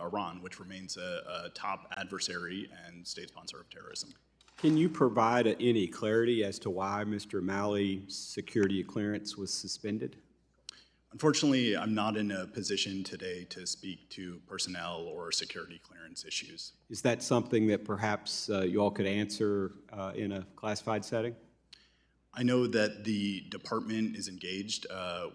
Iran, which remains a top adversary and state sponsor of terrorism. Can you provide any clarity as to why Mr. Malley's security clearance was suspended? Unfortunately, I'm not in a position today to speak to personnel or security clearance issues. Is that something that perhaps you all could answer in a classified setting? I know that the department is engaged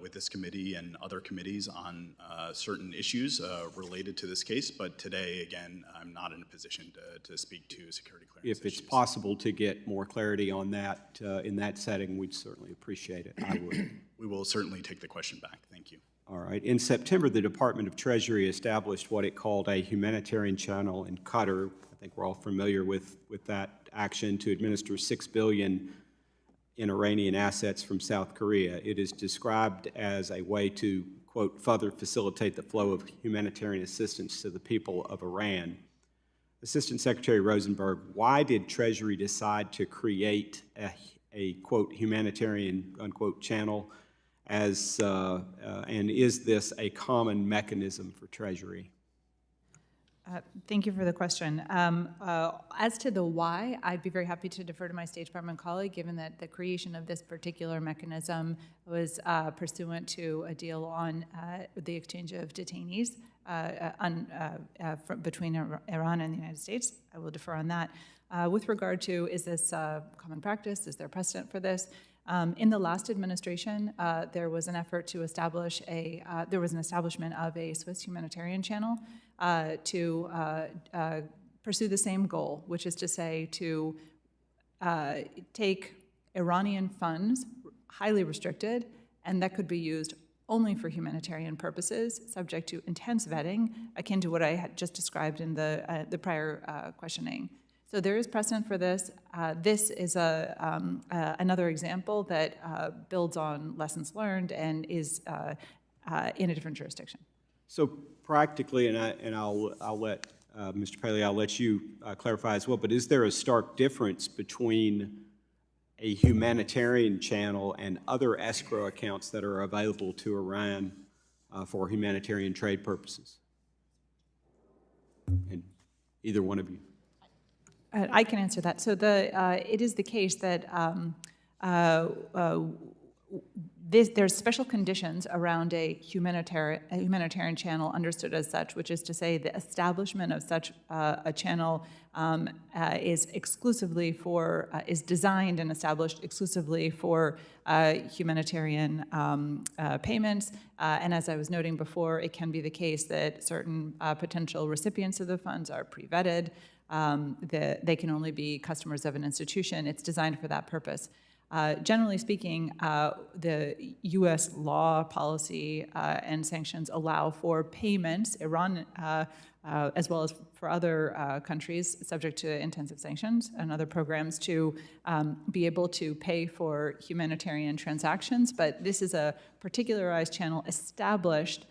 with this committee and other committees on certain issues related to this case, but today, again, I'm not in a position to speak to security clearance If it's issues. possible to get more clarity on that in that setting, we'd certainly appreciate it. I would. We will certainly take the question back. Thank you. All right. In September, the Department of Treasury established what it called a humanitarian channel in Qatar. I think we're all familiar with that action to administer $6 billion in Iranian assets from South Korea. It is described as a way to, quote, further facilitate the flow of humanitarian assistance to the people of Iran. Assistant Secretary Rosenberg, why did Treasury decide to create a quote, humanitarian, unquote, channel as, and is this a common mechanism for Treasury? Thank you for the question. As to the why, I'd be very happy to defer to my State Department colleague, given that the creation of this particular mechanism was pursuant to a deal on the exchange of detainees between Iran and the United States. I will defer on that. With regard to, is this common practice? Is there precedent for this? In the last administration, there was an effort to establish there was an establishment of a Swiss humanitarian channel to pursue the same goal, which is to say to take Iranian funds, highly restricted, and that could be used only for humanitarian purposes, subject to intense vetting, akin to what I had just described in the prior questioning. So there is precedent for this. This is another example that builds on lessons learned and is in a different jurisdiction. So practically, and I'll let Mr. Paley, I'll let you clarify as well, but is there a stark difference between a humanitarian channel and other escrow accounts that are available to Iran for humanitarian trade purposes? And either one of you. I can answer that. So it is the case that there's special conditions around a humanitarian channel understood as such, which is to say the establishment of such a channel is exclusively for, is designed and established exclusively for humanitarian payments. And as I was noting before, it can be the case that certain potential recipients of the funds are pre-vetted. They can only be customers of an institution. It's designed for that purpose. Generally speaking, the U.S. law, policy, and sanctions allow for payments, Iran, as well as for other countries subject to intensive sanctions and other programs, to be able to pay for humanitarian transactions. But this is a particularized channel established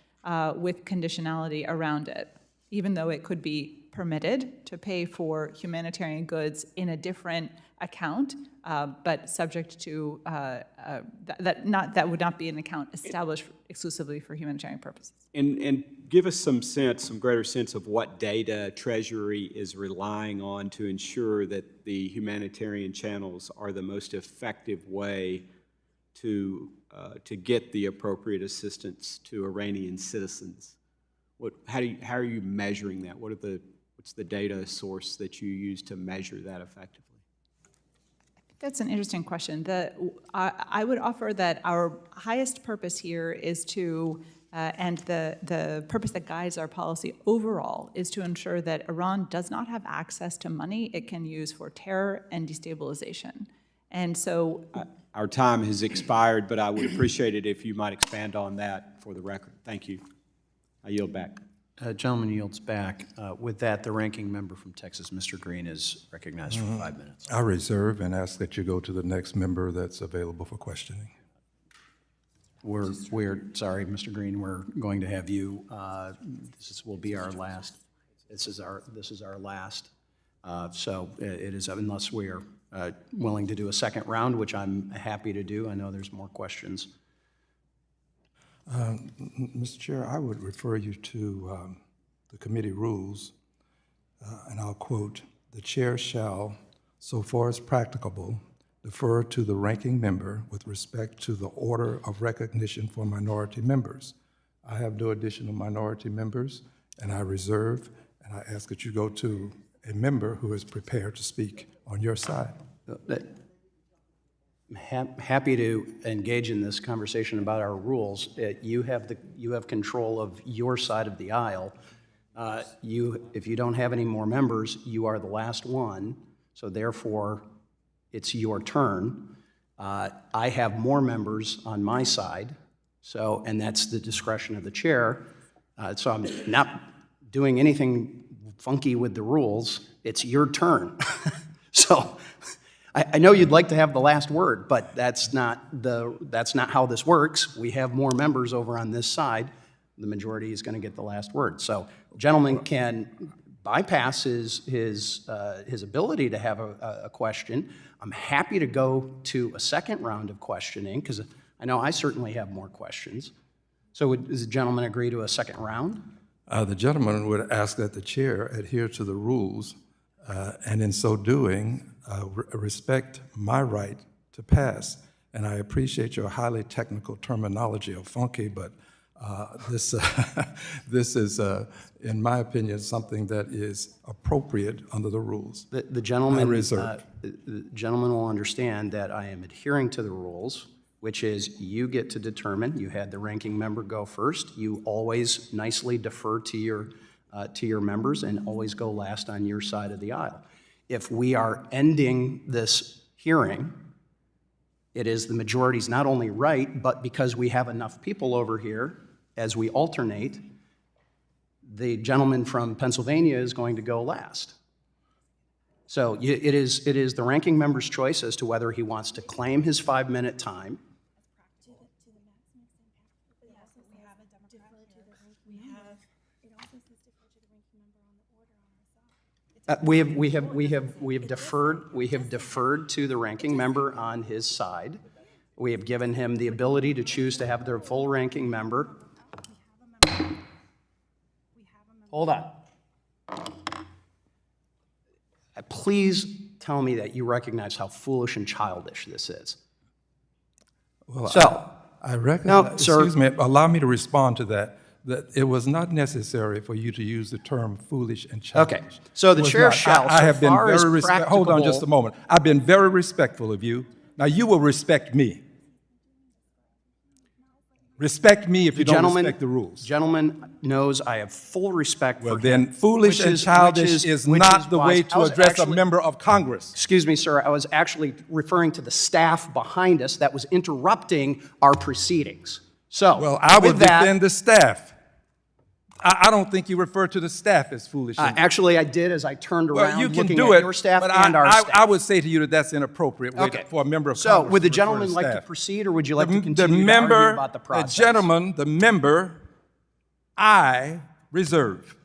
with conditionality around it, even though it could be permitted to pay for humanitarian goods in a different account, but subject to that would not be an account established exclusively for humanitarian purposes. And give us some greater sense of what data Treasury is relying on to ensure that the humanitarian channels are the most effective way to get the appropriate assistance to Iranian citizens? How are you measuring that? What's the data source that you use to measure that effectively? That's an interesting question. I would offer that our highest purpose here is to, and the purpose that guides our policy overall, is to ensure that Iran does not have access to money it can use for terror and destabilization. And so... Our time has expired, but I would appreciate it if you might expand on that for the record. Thank you. I yield back. Gentleman yields back. With that, the ranking member from Texas, Mr. Green, is recognized for 5 minutes. I reserve and ask that you go to the next member that's available for questioning. We're sorry, Mr. Green, we're going to have you, will be our last. This is our last. So it is, unless we are willing to do a second round, which I'm happy to do. I know there's more questions. Mr. Chair, I would refer you to the committee rules, and I'll quote, "The chair shall, so far as practicable, defer to the ranking member with respect to the order of recognition for minority members. I have no additional minority members, and I reserve, and I ask that you go to a member who is prepared to speak on your side." Happy to engage in this conversation about our rules. You have control of your side of the aisle. If you don't have any more members, you are the last one, so therefore it's your turn. I have more members on my side, and that's the discretion of the chair. So I'm not doing anything funky with the rules. It's your turn. So I know you'd like to have the last word, but that's not how this works. We have more members over on this side. The majority is going to get the last word. So the gentleman can bypass his ability to have a question. I'm happy to go to a second round of questioning, because I know I certainly have more questions. So does the gentleman agree to a second round? The gentleman would ask that the chair adhere to the rules, and in so doing, respect my right to pass. And I appreciate your highly technical terminology of funky, but this is, in my opinion, something that is appropriate under the rules. The gentleman, I reserve. The gentleman will understand that I am adhering to the rules, which is you get to determine. You had the ranking member go first. You always nicely defer to your members and always go last on your side of the aisle. If we are ending this hearing, it is the majority's not only right, but because we have enough people over here, as we alternate, the gentleman from Pennsylvania is going to go last. So it is the ranking member's choice as to whether he wants to claim his 5-minute time. We have deferred to the ranking member on his side. We have given him the ability to choose to have the full ranking member. Hold on. Please tell me that you recognize how foolish and childish this is. Well, So, I recognize, no, sir. excuse me, allow me to respond to that it was not necessary for you to use the term foolish and childish. Okay, so the It was chair not. shall, I have so been far as very respectful. Hold on just a practicable- moment. I've been very respectful of you. Now you will respect me. Respect me if you don't respect the rules. Gentleman knows I have full respect for Well, him. then foolish which and is- childish which is which not the why way I to was address a actually- member of Congress. Excuse me, sir, I was actually referring to the staff behind us that was interrupting our proceedings. So, Well, I would with that, defend the staff. I don't think you refer to the staff as foolish. actually, I did as I turned Well, around you can looking do at it, your staff but and our staff. I would say to you that that's inappropriate way Okay. for a member of So, Congress would the to refer to gentleman like to staff. proceed, or would you like to The continue to member, argue about the process? the member, I reserve.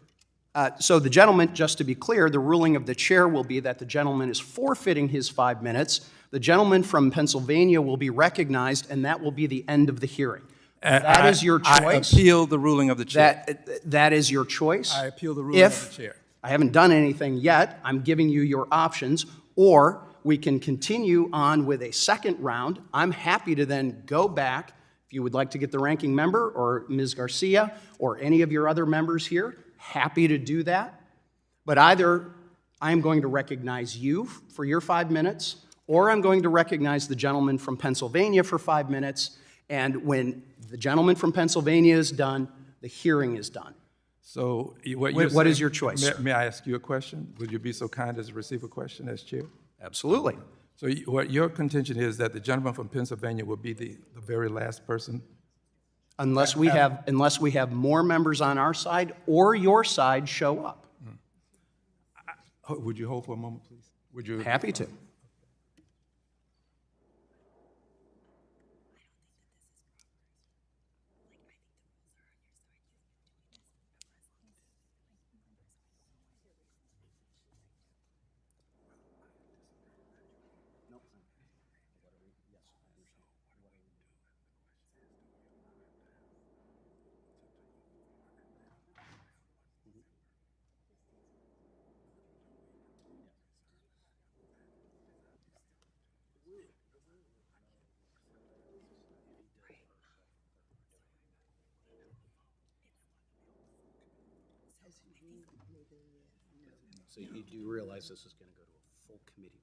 So the gentleman, just to be clear, the ruling of the chair will be that the gentleman is forfeiting his 5 minutes. The gentleman from Pennsylvania will be recognized, and that will be the end of the hearing. That is your choice. I appeal the ruling of the chair. That is your choice. I appeal the ruling of the chair. I haven't done anything yet, I'm giving you your options, or we can continue on with a second round. I'm happy to then go back, if you would like to get the ranking member or Ms. Garcia or any of your other members here, happy to do that. But either I'm going to recognize you for your 5 minutes, or I'm going to recognize the gentleman from Pennsylvania for 5 minutes, and when the gentleman from Pennsylvania is done, the hearing is done. So what What is your choice, sir? May I ask you a question? Would you be so kind as to receive a question as chair? Absolutely. So what your contention is that the gentleman from Pennsylvania will be the very last person? Unless we have more members on our side or your side show up. Would you hold for a moment, please? Would you? Happy to. So you do realize this is going to go to a full committee?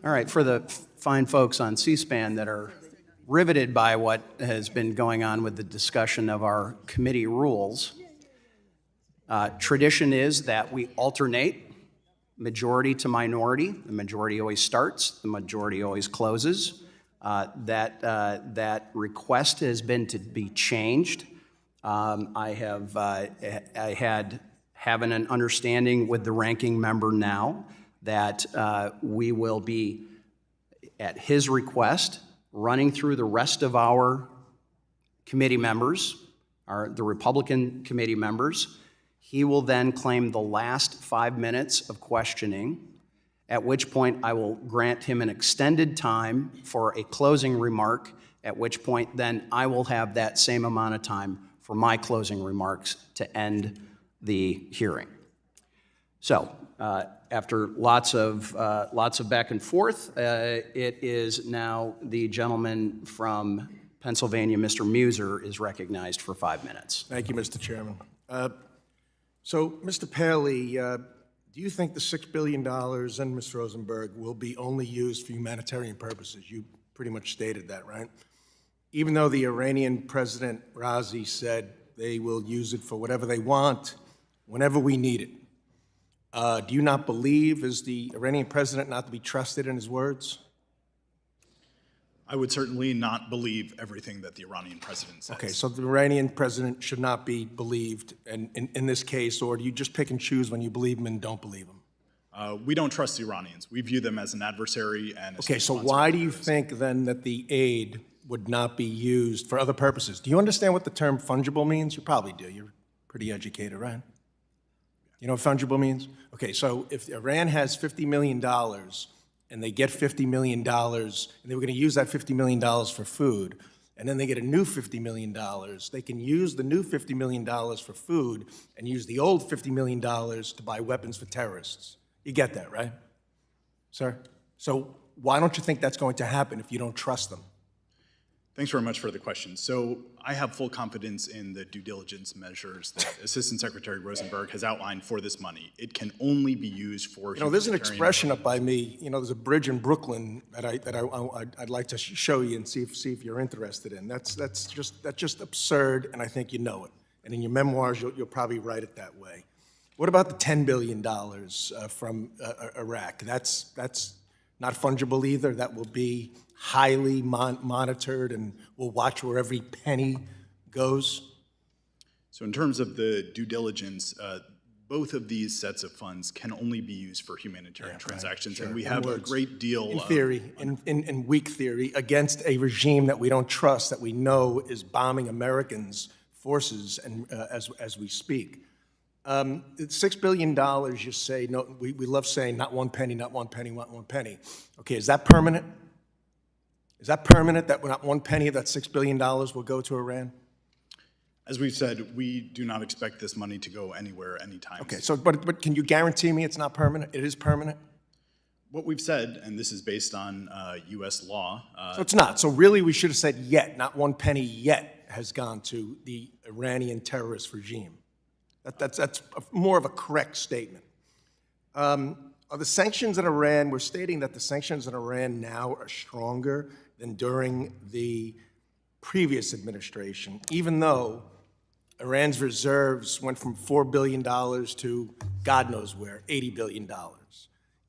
All right, for the fine folks on C-SPAN that are riveted by what has been going on with the discussion of our committee rules, tradition is that we alternate majority to minority. The majority always starts, the majority always closes. That request has been to be changed. I had having an understanding with the ranking member now that we will be, at his request, running through the rest of our committee members, the Republican committee members. He will then claim the last 5 minutes of questioning, at which point I will grant him an extended time for a closing remark, at which point then I will have that same amount of time for my closing remarks to end the hearing. So, after lots of back and forth, it is now the gentleman from Pennsylvania, Mr. Muser, is recognized for 5 minutes. Thank you, Mr. Chairman. So, Mr. Paley, do you think the $6 billion and Ms. Rosenberg will be only used for humanitarian purposes? You pretty much stated that, right? Even though the Iranian President Raisi said they will use it for whatever they want, whenever we need it. Do you not believe, is the Iranian president not to be trusted in his words? I would certainly not believe everything that the Iranian president says. Okay, so the Iranian president should not be believed in this case, or do you just pick and choose when you believe him and don't believe him? We don't trust the Iranians. We view them as an adversary and a Okay, so state-sponsored why do you terrorist. think then that the aid would not be used for other purposes? Do you understand what the term fungible means? You probably do. You're pretty educated, right? You know what fungible means? Okay, so if Iran has $50 million and they get $50 million, and they were going to use that $50 million for food, and then they get a new $50 million, they can use the new $50 million for food and use the old $50 million to buy weapons for terrorists. You get that, right, sir? So why don't you think that's going to happen if you don't trust them? Thanks very much for the question. So I have full confidence in the due diligence measures that Assistant Secretary Rosenberg has outlined for this money. It can only be used for You know, there's an humanitarian expression up by me, you know, there's a bridge in Brooklyn that I'd like to show you and see if you're interested in. That's just absurd, and I think you know it. And in your memoirs, you'll probably write it that way. What about the $10 billion from Iraq? That's not fungible either. That will be highly monitored, and we'll watch where every penny goes. So in terms of the due diligence, both of these sets of funds can only be used for humanitarian transactions, sure. and we In have a words. great deal In of... theory, in weak theory, against a regime that we don't trust, that we know is bombing Americans' forces and as we speak. $6 billion, you say, no, we love saying not one penny, not one penny, not one penny. Okay, is that permanent? Is that permanent, that not one penny of that $6 billion will go to Iran? As we've said, we do not expect this money to go anywhere anytime Okay, soon. so, but can you guarantee me it's not permanent? It is permanent? What we've said, and this is based on U.S. law, So it's not. So really, we should have said yet, not one penny yet has gone to the Iranian terrorist regime. That's more of a correct statement. Are the sanctions in Iran, we're stating that the sanctions in Iran now are stronger than during the previous administration, even though Iran's reserves went from $4 billion to God knows where, $80 billion.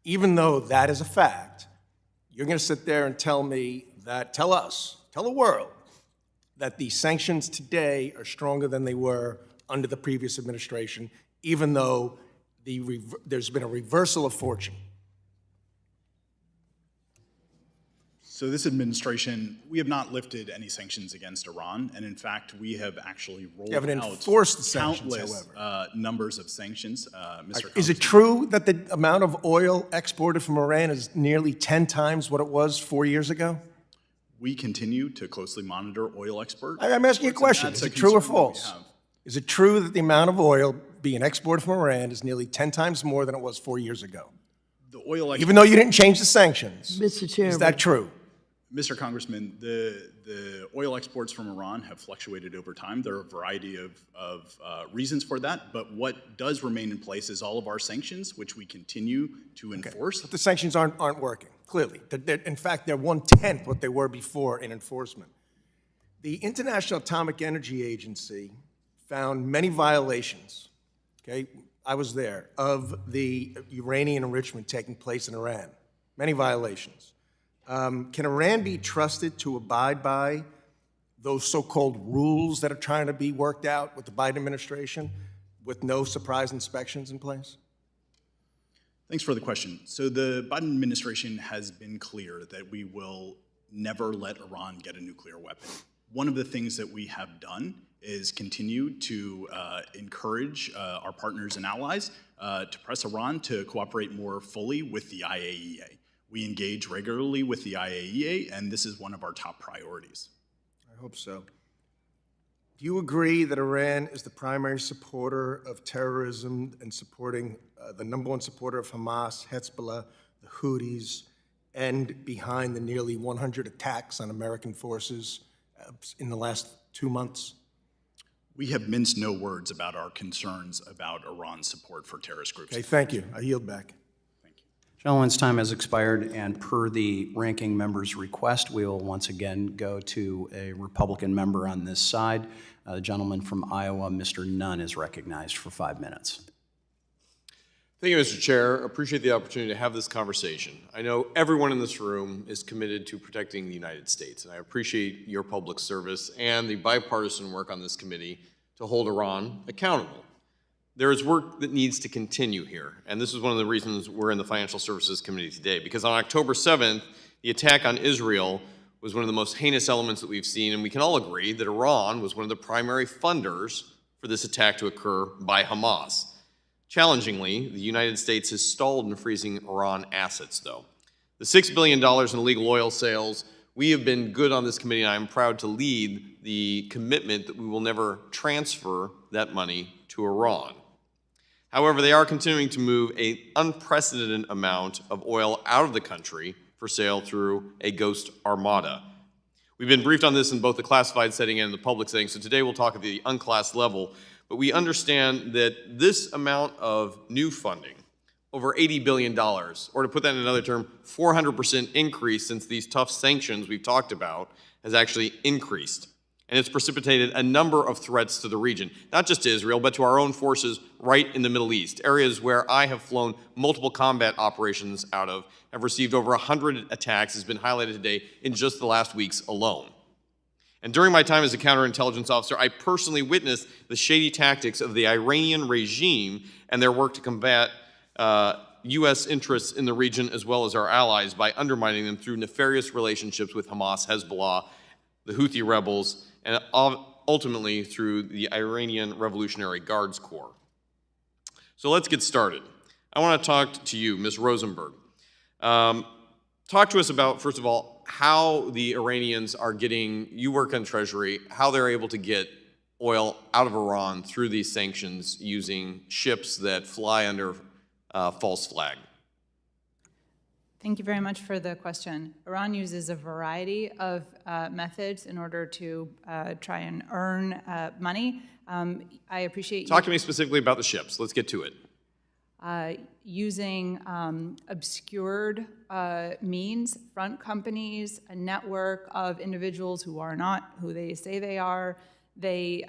Even though that is a fact, you're going to sit there and tell me that, tell the world, that the sanctions today are stronger than they were under the previous administration, even though there's been a reversal of fortune. so this administration, we have not lifted any sanctions against Iran, and in fact, we have actually rolled haven't out enforced the sanctions, countless numbers of sanctions, Mr. Is it Congressman. true that the amount of oil exported from Iran is nearly 10 times what it was 4 years ago? We continue to closely monitor oil exports. I'm asking you a question. Is it true or false? Is it true that the amount of oil being exported from Iran is nearly 10 times more than it was 4 years ago? The oil Even though you didn't change the sanctions. Mr. Chairman. Is that true? Mr. Congressman, the oil exports from Iran have fluctuated over time. There are a variety of reasons for that, but what does remain in place is all of our sanctions, which we continue to enforce. But the sanctions aren't working. clearly. In fact, they're 1/10 what they were before in enforcement. The International Atomic Energy Agency found many violations, okay, I was there, of the uranium enrichment taking place in Iran. Many violations. Can Iran be trusted to abide by those so-called rules that are trying to be worked out with the Biden administration with no surprise inspections in place? Thanks for the question. So the Biden administration has been clear that we will never let Iran get a nuclear weapon. One of the things that we have done is continue to encourage our partners and allies to press Iran to cooperate more fully with the IAEA. We engage regularly with the IAEA, and this is one of our top priorities. I hope so. Do you agree that Iran is the primary supporter of terrorism and supporting the #1 supporter of Hamas, Hezbollah, the Houthis, and behind the nearly 100 attacks on American forces in the last 2 months? We have minced no words about our concerns about Iran's support for terrorist groups. Okay, thank you. I yield back. Gentleman's time has expired, and per the ranking member's request, we will once again go to a Republican member on this side. The gentleman from Iowa, Mr. Nunn, is recognized for 5 minutes. Thank you, Mr. Chair. Appreciate the opportunity to have this conversation. I know everyone in this room is committed to protecting the United States, and I appreciate your public service and the bipartisan work on this committee to hold Iran accountable. There is work that needs to continue here, and this is one of the reasons we're in the Financial Services Committee today, because on October 7th, the attack on Israel was one of the most heinous elements that we've seen, and we can all agree that Iran was one of the primary funders for this attack to occur by Hamas. Challengingly, the United States has stalled in freezing Iran assets, though. The $6 billion in illegal oil sales, we have been good on this committee, and I'm proud to lead the commitment that we will never transfer that money to Iran. However, they are continuing to move an unprecedented amount of oil out of the country for sale through a ghost armada. We've been briefed on this in both the classified setting and the public setting, so today we'll talk at the unclassed level, but we understand that this amount of new funding, over $80 billion, or to put that in another term, 400% increase since these tough sanctions we've talked about, has actually increased. And it's precipitated a number of threats to the region, not just to Israel, but to our own forces right in the Middle East, areas where I have flown multiple combat operations out of, have received over 100 attacks, has been highlighted today in just the last weeks alone. And during my time as a counterintelligence officer, I personally witnessed the shady tactics of the Iranian regime and their work to combat U.S. interests in the region as well as our allies by undermining them through nefarious relationships with Hamas, Hezbollah, the Houthi rebels, and ultimately through the Iranian Revolutionary Guards Corps. So let's get started. I want to talk to you, Ms. Rosenberg. Talk to us about, first of all, how the Iranians are getting, you work on Treasury, how they're able to get oil out of Iran through these sanctions using ships that fly under false flag. Thank you very much for the question. Iran uses a variety of methods in order to try and earn money. I appreciate Talk to me specifically about the ships. Let's get to it. Using obscured means, front companies, a network of individuals who are not who they say they are. They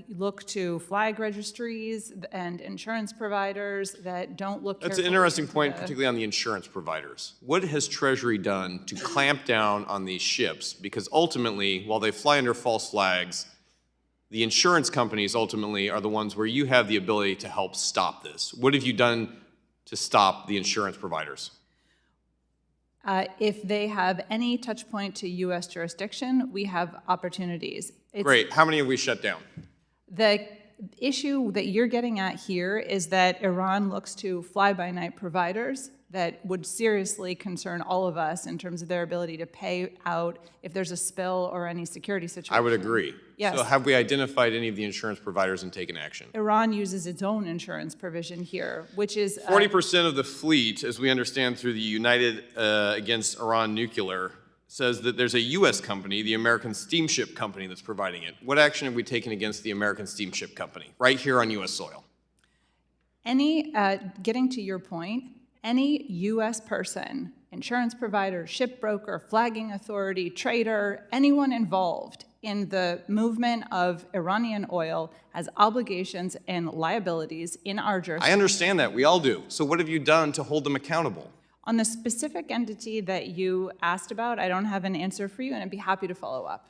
look to flag registries and insurance providers that don't look That's an interesting point, particularly on the insurance providers. What has Treasury done to clamp down on these ships? Because ultimately, while they fly under false flags, the insurance companies ultimately are the ones where you have the ability to help stop this. What have you done to stop the insurance providers? If they have any touch point to U.S. jurisdiction, we have opportunities. Great. How many have we shut down? The issue that you're getting at here is that Iran looks to fly-by-night providers that would seriously concern all of us in terms of their ability to pay out if there's a spill or any security situation. I would agree. Yes. So have we identified any of the insurance providers and taken action? Iran uses its own insurance provision here, which is 40% of the fleet, as we understand through the United Against Iran Nuclear, says that there's a U.S. company, the American Steamship Company, that's providing it. What action have we taken against the American Steamship Company, right here on U.S. soil? getting to your point, any U.S. person insurance provider, shipbroker, flagging authority, trader, anyone involved in the movement of Iranian oil has obligations and liabilities in our I jurisdiction. understand that, we all do. So what have you done to hold them accountable? On the specific entity that you asked about, I don't have an answer for you, and I'd be happy to follow up.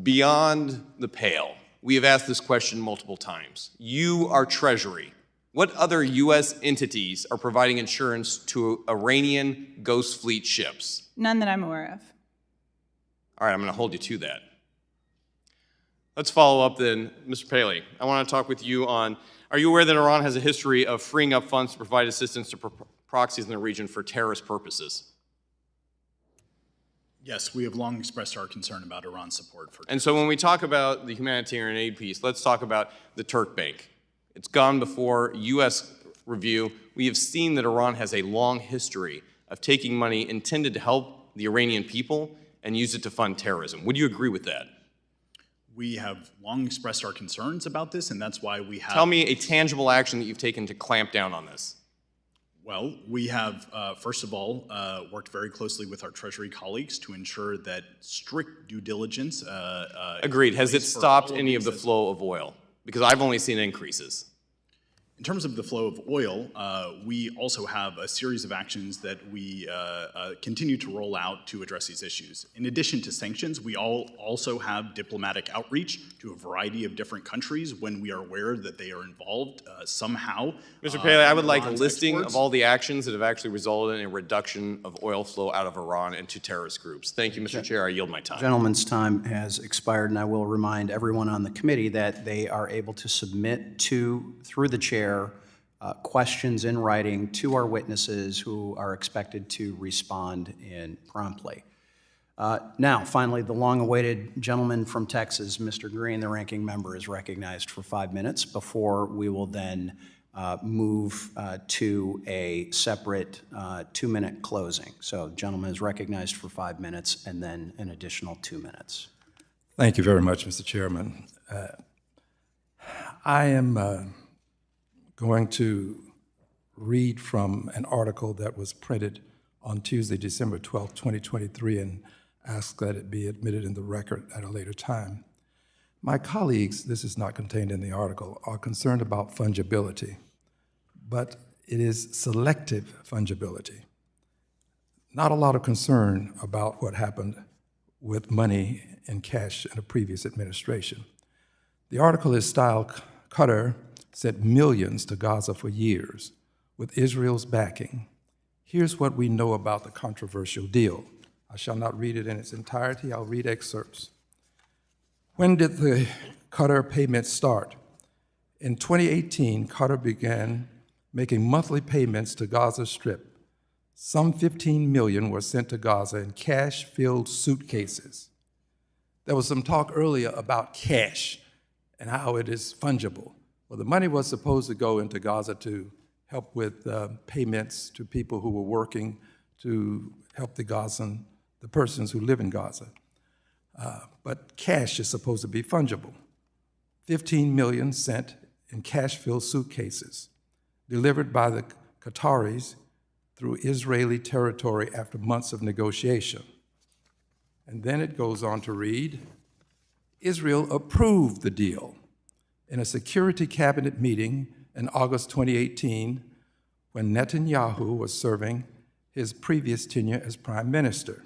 Beyond the pale, we have asked this question multiple times. You are Treasury. What other U.S. entities are providing insurance to Iranian Ghost Fleet ships? None that I'm aware of. All right, I'm going to hold you to that. Let's follow up then. Mr. Paley, I want to talk with you on, are you aware that Iran has a history of freeing up funds to provide assistance to proxies in the region for terrorist purposes? Yes, we have long expressed our concern about Iran's support for. And so when we talk about the humanitarian aid piece, let's talk about the Turk Bank. It's gone before U.S. review. We have seen that Iran has a long history of taking money intended to help the Iranian people and use it to fund terrorism. Would you agree with that? We have long expressed our concerns about this, and that's why we have. Tell me a tangible action that you've taken to clamp down on this. Well, we have, first of all, worked very closely with our Treasury colleagues to ensure that strict due diligence. Agreed. Has it is for stopped all of any of these the flow of oil? Because I've only seen increases. In terms of the flow of oil, we also have a series of actions that we continue to roll out to address these issues. In addition to sanctions, we also have diplomatic outreach to a variety of different countries when we are aware that they are involved somehow. Mr. Paley, I would like a Iran's listing exports. of all the actions that have actually resulted in a reduction of oil flow out of Iran into terrorist groups. Thank you, Mr. Chair. I yield my time. Gentleman's time has expired, and I will remind everyone on the committee that they are able to submit through the chair, questions in writing to our witnesses who are expected to respond in promptly. Now, finally, the long-awaited gentleman from Texas, Mr. Green, the ranking member, is recognized for 5 minutes before we will then move to a separate 2-minute closing. So, gentleman is recognized for 5 minutes and then an additional 2 minutes. Thank you very much, Mr. Chairman. I am going to read from an article that was printed on Tuesday, December 12, 2023, and ask that it be admitted in the record at a later time. My colleagues, this is not contained in the article, are concerned about fungibility, but it is selective fungibility. Not a lot of concern about what happened with money in cash in a previous administration. The article is styled, Qatar sent millions to Gaza for years with Israel's backing. Here's what we know about the controversial deal. I shall not read it in its entirety, I'll read excerpts. When did the Qatar payments start? In 2018, Qatar began making monthly payments to Gaza Strip. Some 15 million were sent to Gaza in cash-filled suitcases. There was some talk earlier about cash and how it is fungible. Well, the money was supposed to go into Gaza to help with payments to people who were working to help the persons who live in Gaza. But cash is supposed to be fungible. 15 million sent in cash-filled suitcases, delivered by the Qataris through Israeli territory after months of negotiation. And then it goes on to read, Israel approved the deal in a security cabinet meeting in August 2018 when Netanyahu was serving his previous tenure as prime minister.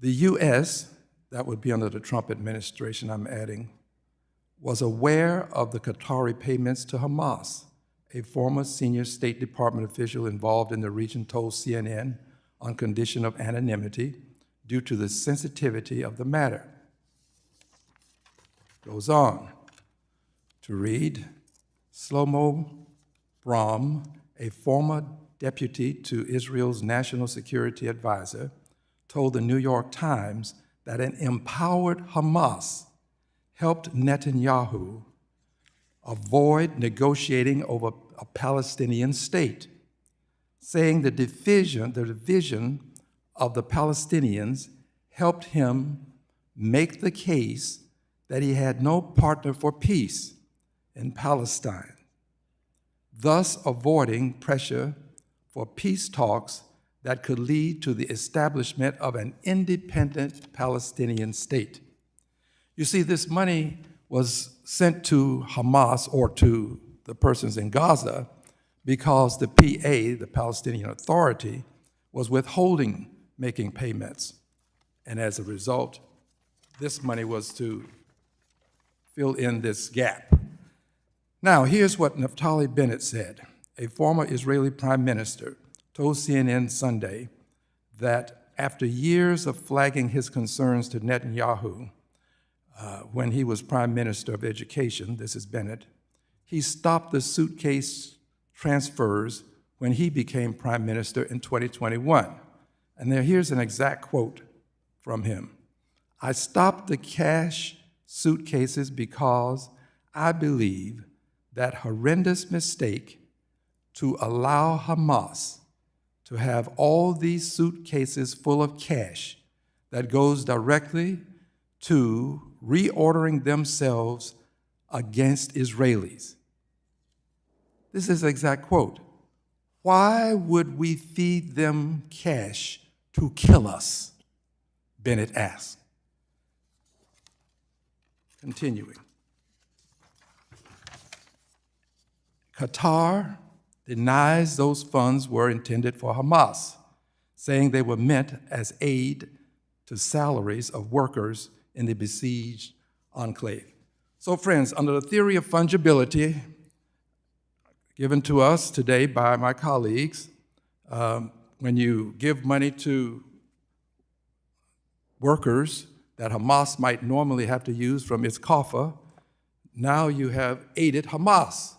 The U.S., that would be under the Trump administration I'm adding, was aware of the Qatari payments to Hamas. A former senior State Department official involved in the region told CNN on condition of anonymity due to the sensitivity of the matter. Goes on to read, Shlomo Brahm, a former deputy to Israel's national security advisor, told the New York Times that an empowered Hamas helped Netanyahu avoid negotiating over a Palestinian state, saying the division of the Palestinians helped him make the case that he had no partner for peace in Palestine, thus avoiding pressure for peace talks that could lead to the establishment of an independent Palestinian state. You see, this money was sent to Hamas or to the persons in Gaza because the PA, the Palestinian Authority, was withholding making payments. And as a result, this money was to fill in this gap. Now, here's what Naftali Bennett said. A former Israeli prime minister told CNN Sunday that after years of flagging his concerns to Netanyahu when he was prime minister of education, this is Bennett, he stopped the suitcase transfers when he became prime minister in 2021. And here's an exact quote from him. I stopped the cash suitcases because I believe that horrendous mistake to allow Hamas to have all these suitcases full of cash that goes directly to reordering themselves against Israelis. This is the exact quote. Why would we feed them cash to kill us? Bennett asked. Continuing. Qatar denies those funds were intended for Hamas, saying they were meant as aid to salaries of workers in the besieged enclave. So friends, under the theory of fungibility given to us today by my colleagues, when you give money to workers that Hamas might normally have to use from its coffers, now you have aided Hamas.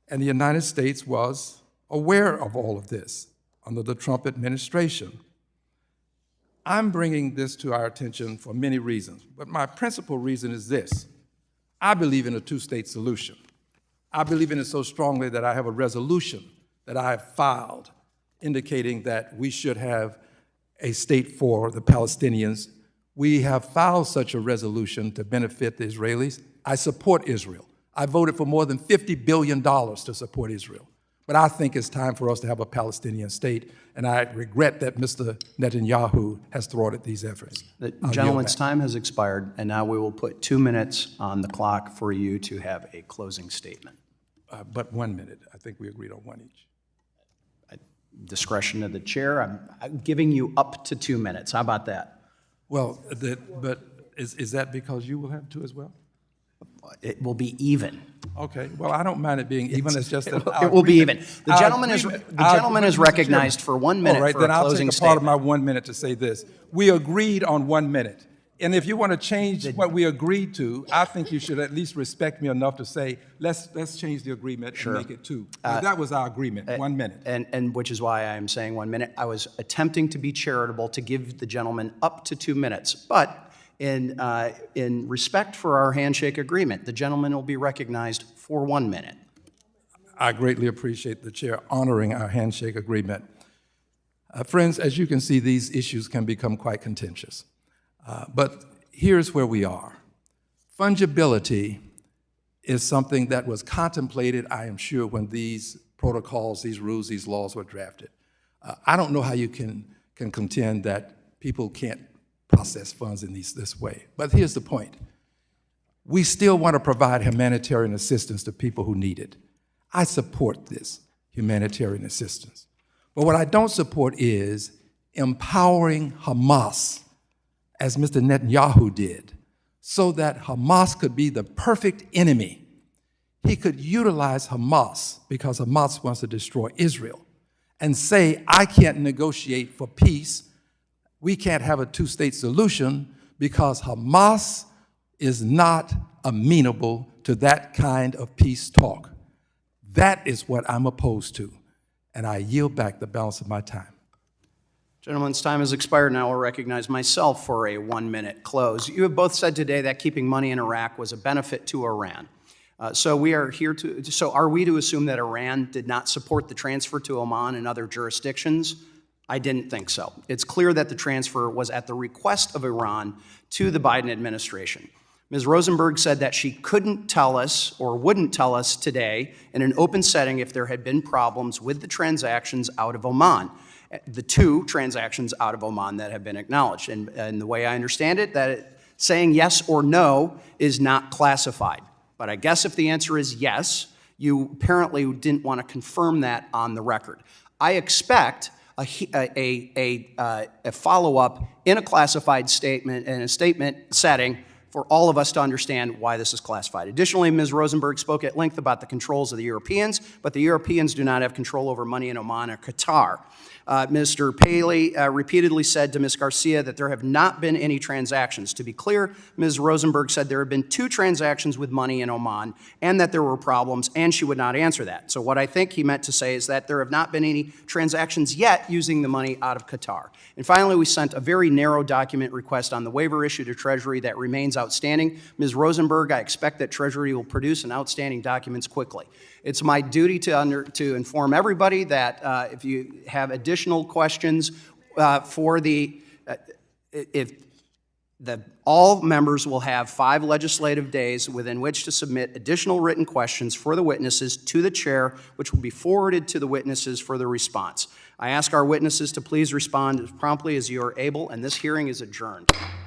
And the United States was aware of all of this under the Trump administration. I'm bringing this to our attention for many reasons, but my principal reason is this. I believe in a two-state solution. I believe in it so strongly that I have a resolution that I have filed indicating that we should have a state for the Palestinians. We have filed such a resolution to benefit the Israelis. I support Israel. I voted for more than $50 billion to support Israel. But I think it's time for us to have a Palestinian state, and I regret that Mr. Netanyahu has thwarted these efforts. The gentleman's time has expired, and now we will put 2 minutes on the clock for you to have a closing statement. But 1 minute. I think we agreed on one each. Discretion of the chair, I'm giving you up to 2 minutes. How about that? Well, but is that because you will have two as well? It will be even. Okay, well, I don't mind it being even, it's just that It will be even. The gentleman is recognized for 1 minute All right, for then a I'll closing take a part of statement. my 1 minute to say this. We agreed on 1 minute. And if you want to change what we agreed to, I think you should at least respect me enough to say, let's change the agreement and make it two. That was our agreement, 1 minute. And which is why I'm saying 1 minute. I was attempting to be charitable to give the gentleman up to 2 minutes. But in respect for our handshake agreement, the gentleman will be recognized for 1 minute. I greatly appreciate the chair honoring our handshake agreement. Friends, as you can see, these issues can become quite contentious. But here's where we are. Fungibility is something that was contemplated, I am sure, when these protocols, these rules, these laws were drafted. I don't know how you can contend that people can't process funds in this way. But here's the point. We still want to provide humanitarian assistance to people who need it. I support this humanitarian assistance. But what I don't support is empowering Hamas, as Mr. Netanyahu did, so that Hamas could be the perfect enemy. He could utilize Hamas because Hamas wants to destroy Israel and say, I can't negotiate for peace. We can't have a two-state solution because Hamas is not amenable to that kind of peace talk. That is what I'm opposed to, and I yield back the balance of my time. Gentleman's time has expired, and I will recognize myself for a 1 minute close. You have both said today that keeping money in Iraq was a benefit to Iran. So are we to assume that Iran did not support the transfer to Oman and other jurisdictions? I didn't think so. It's clear that the transfer was at the request of Iran to the Biden administration. Ms. Rosenberg said that she couldn't tell us or wouldn't tell us today in an open setting if there had been problems with the transactions out of Oman, the 2 transactions out of Oman that have been acknowledged. And the way I understand it, saying yes or no is not classified. But I guess if the answer is yes, you apparently didn't want to confirm that on the record. I expect a follow-up in a classified statement, in a statement setting, for all of us to understand why this is classified. Additionally, Ms. Rosenberg spoke at length about the controls of the Europeans, but the Europeans do not have control over money in Oman or Qatar. Mr. Paley repeatedly said to Ms. Garcia that there have not been any transactions. To be clear, Ms. Rosenberg said there have been 2 transactions with money in Oman and that there were problems, and she would not answer that. So what I think he meant to say is that there have not been any transactions yet using the money out of Qatar. And finally, we sent a very narrow document request on the waiver issue to Treasury that remains outstanding. Ms. Rosenberg, I expect that Treasury will produce an outstanding documents quickly. It's my duty to inform everybody that if you have additional questions all members will have 5 legislative days within which to submit additional written questions for the witnesses to the chair, which will be forwarded to the witnesses for the response. I ask our witnesses to please respond as promptly as you are able, and this hearing is adjourned.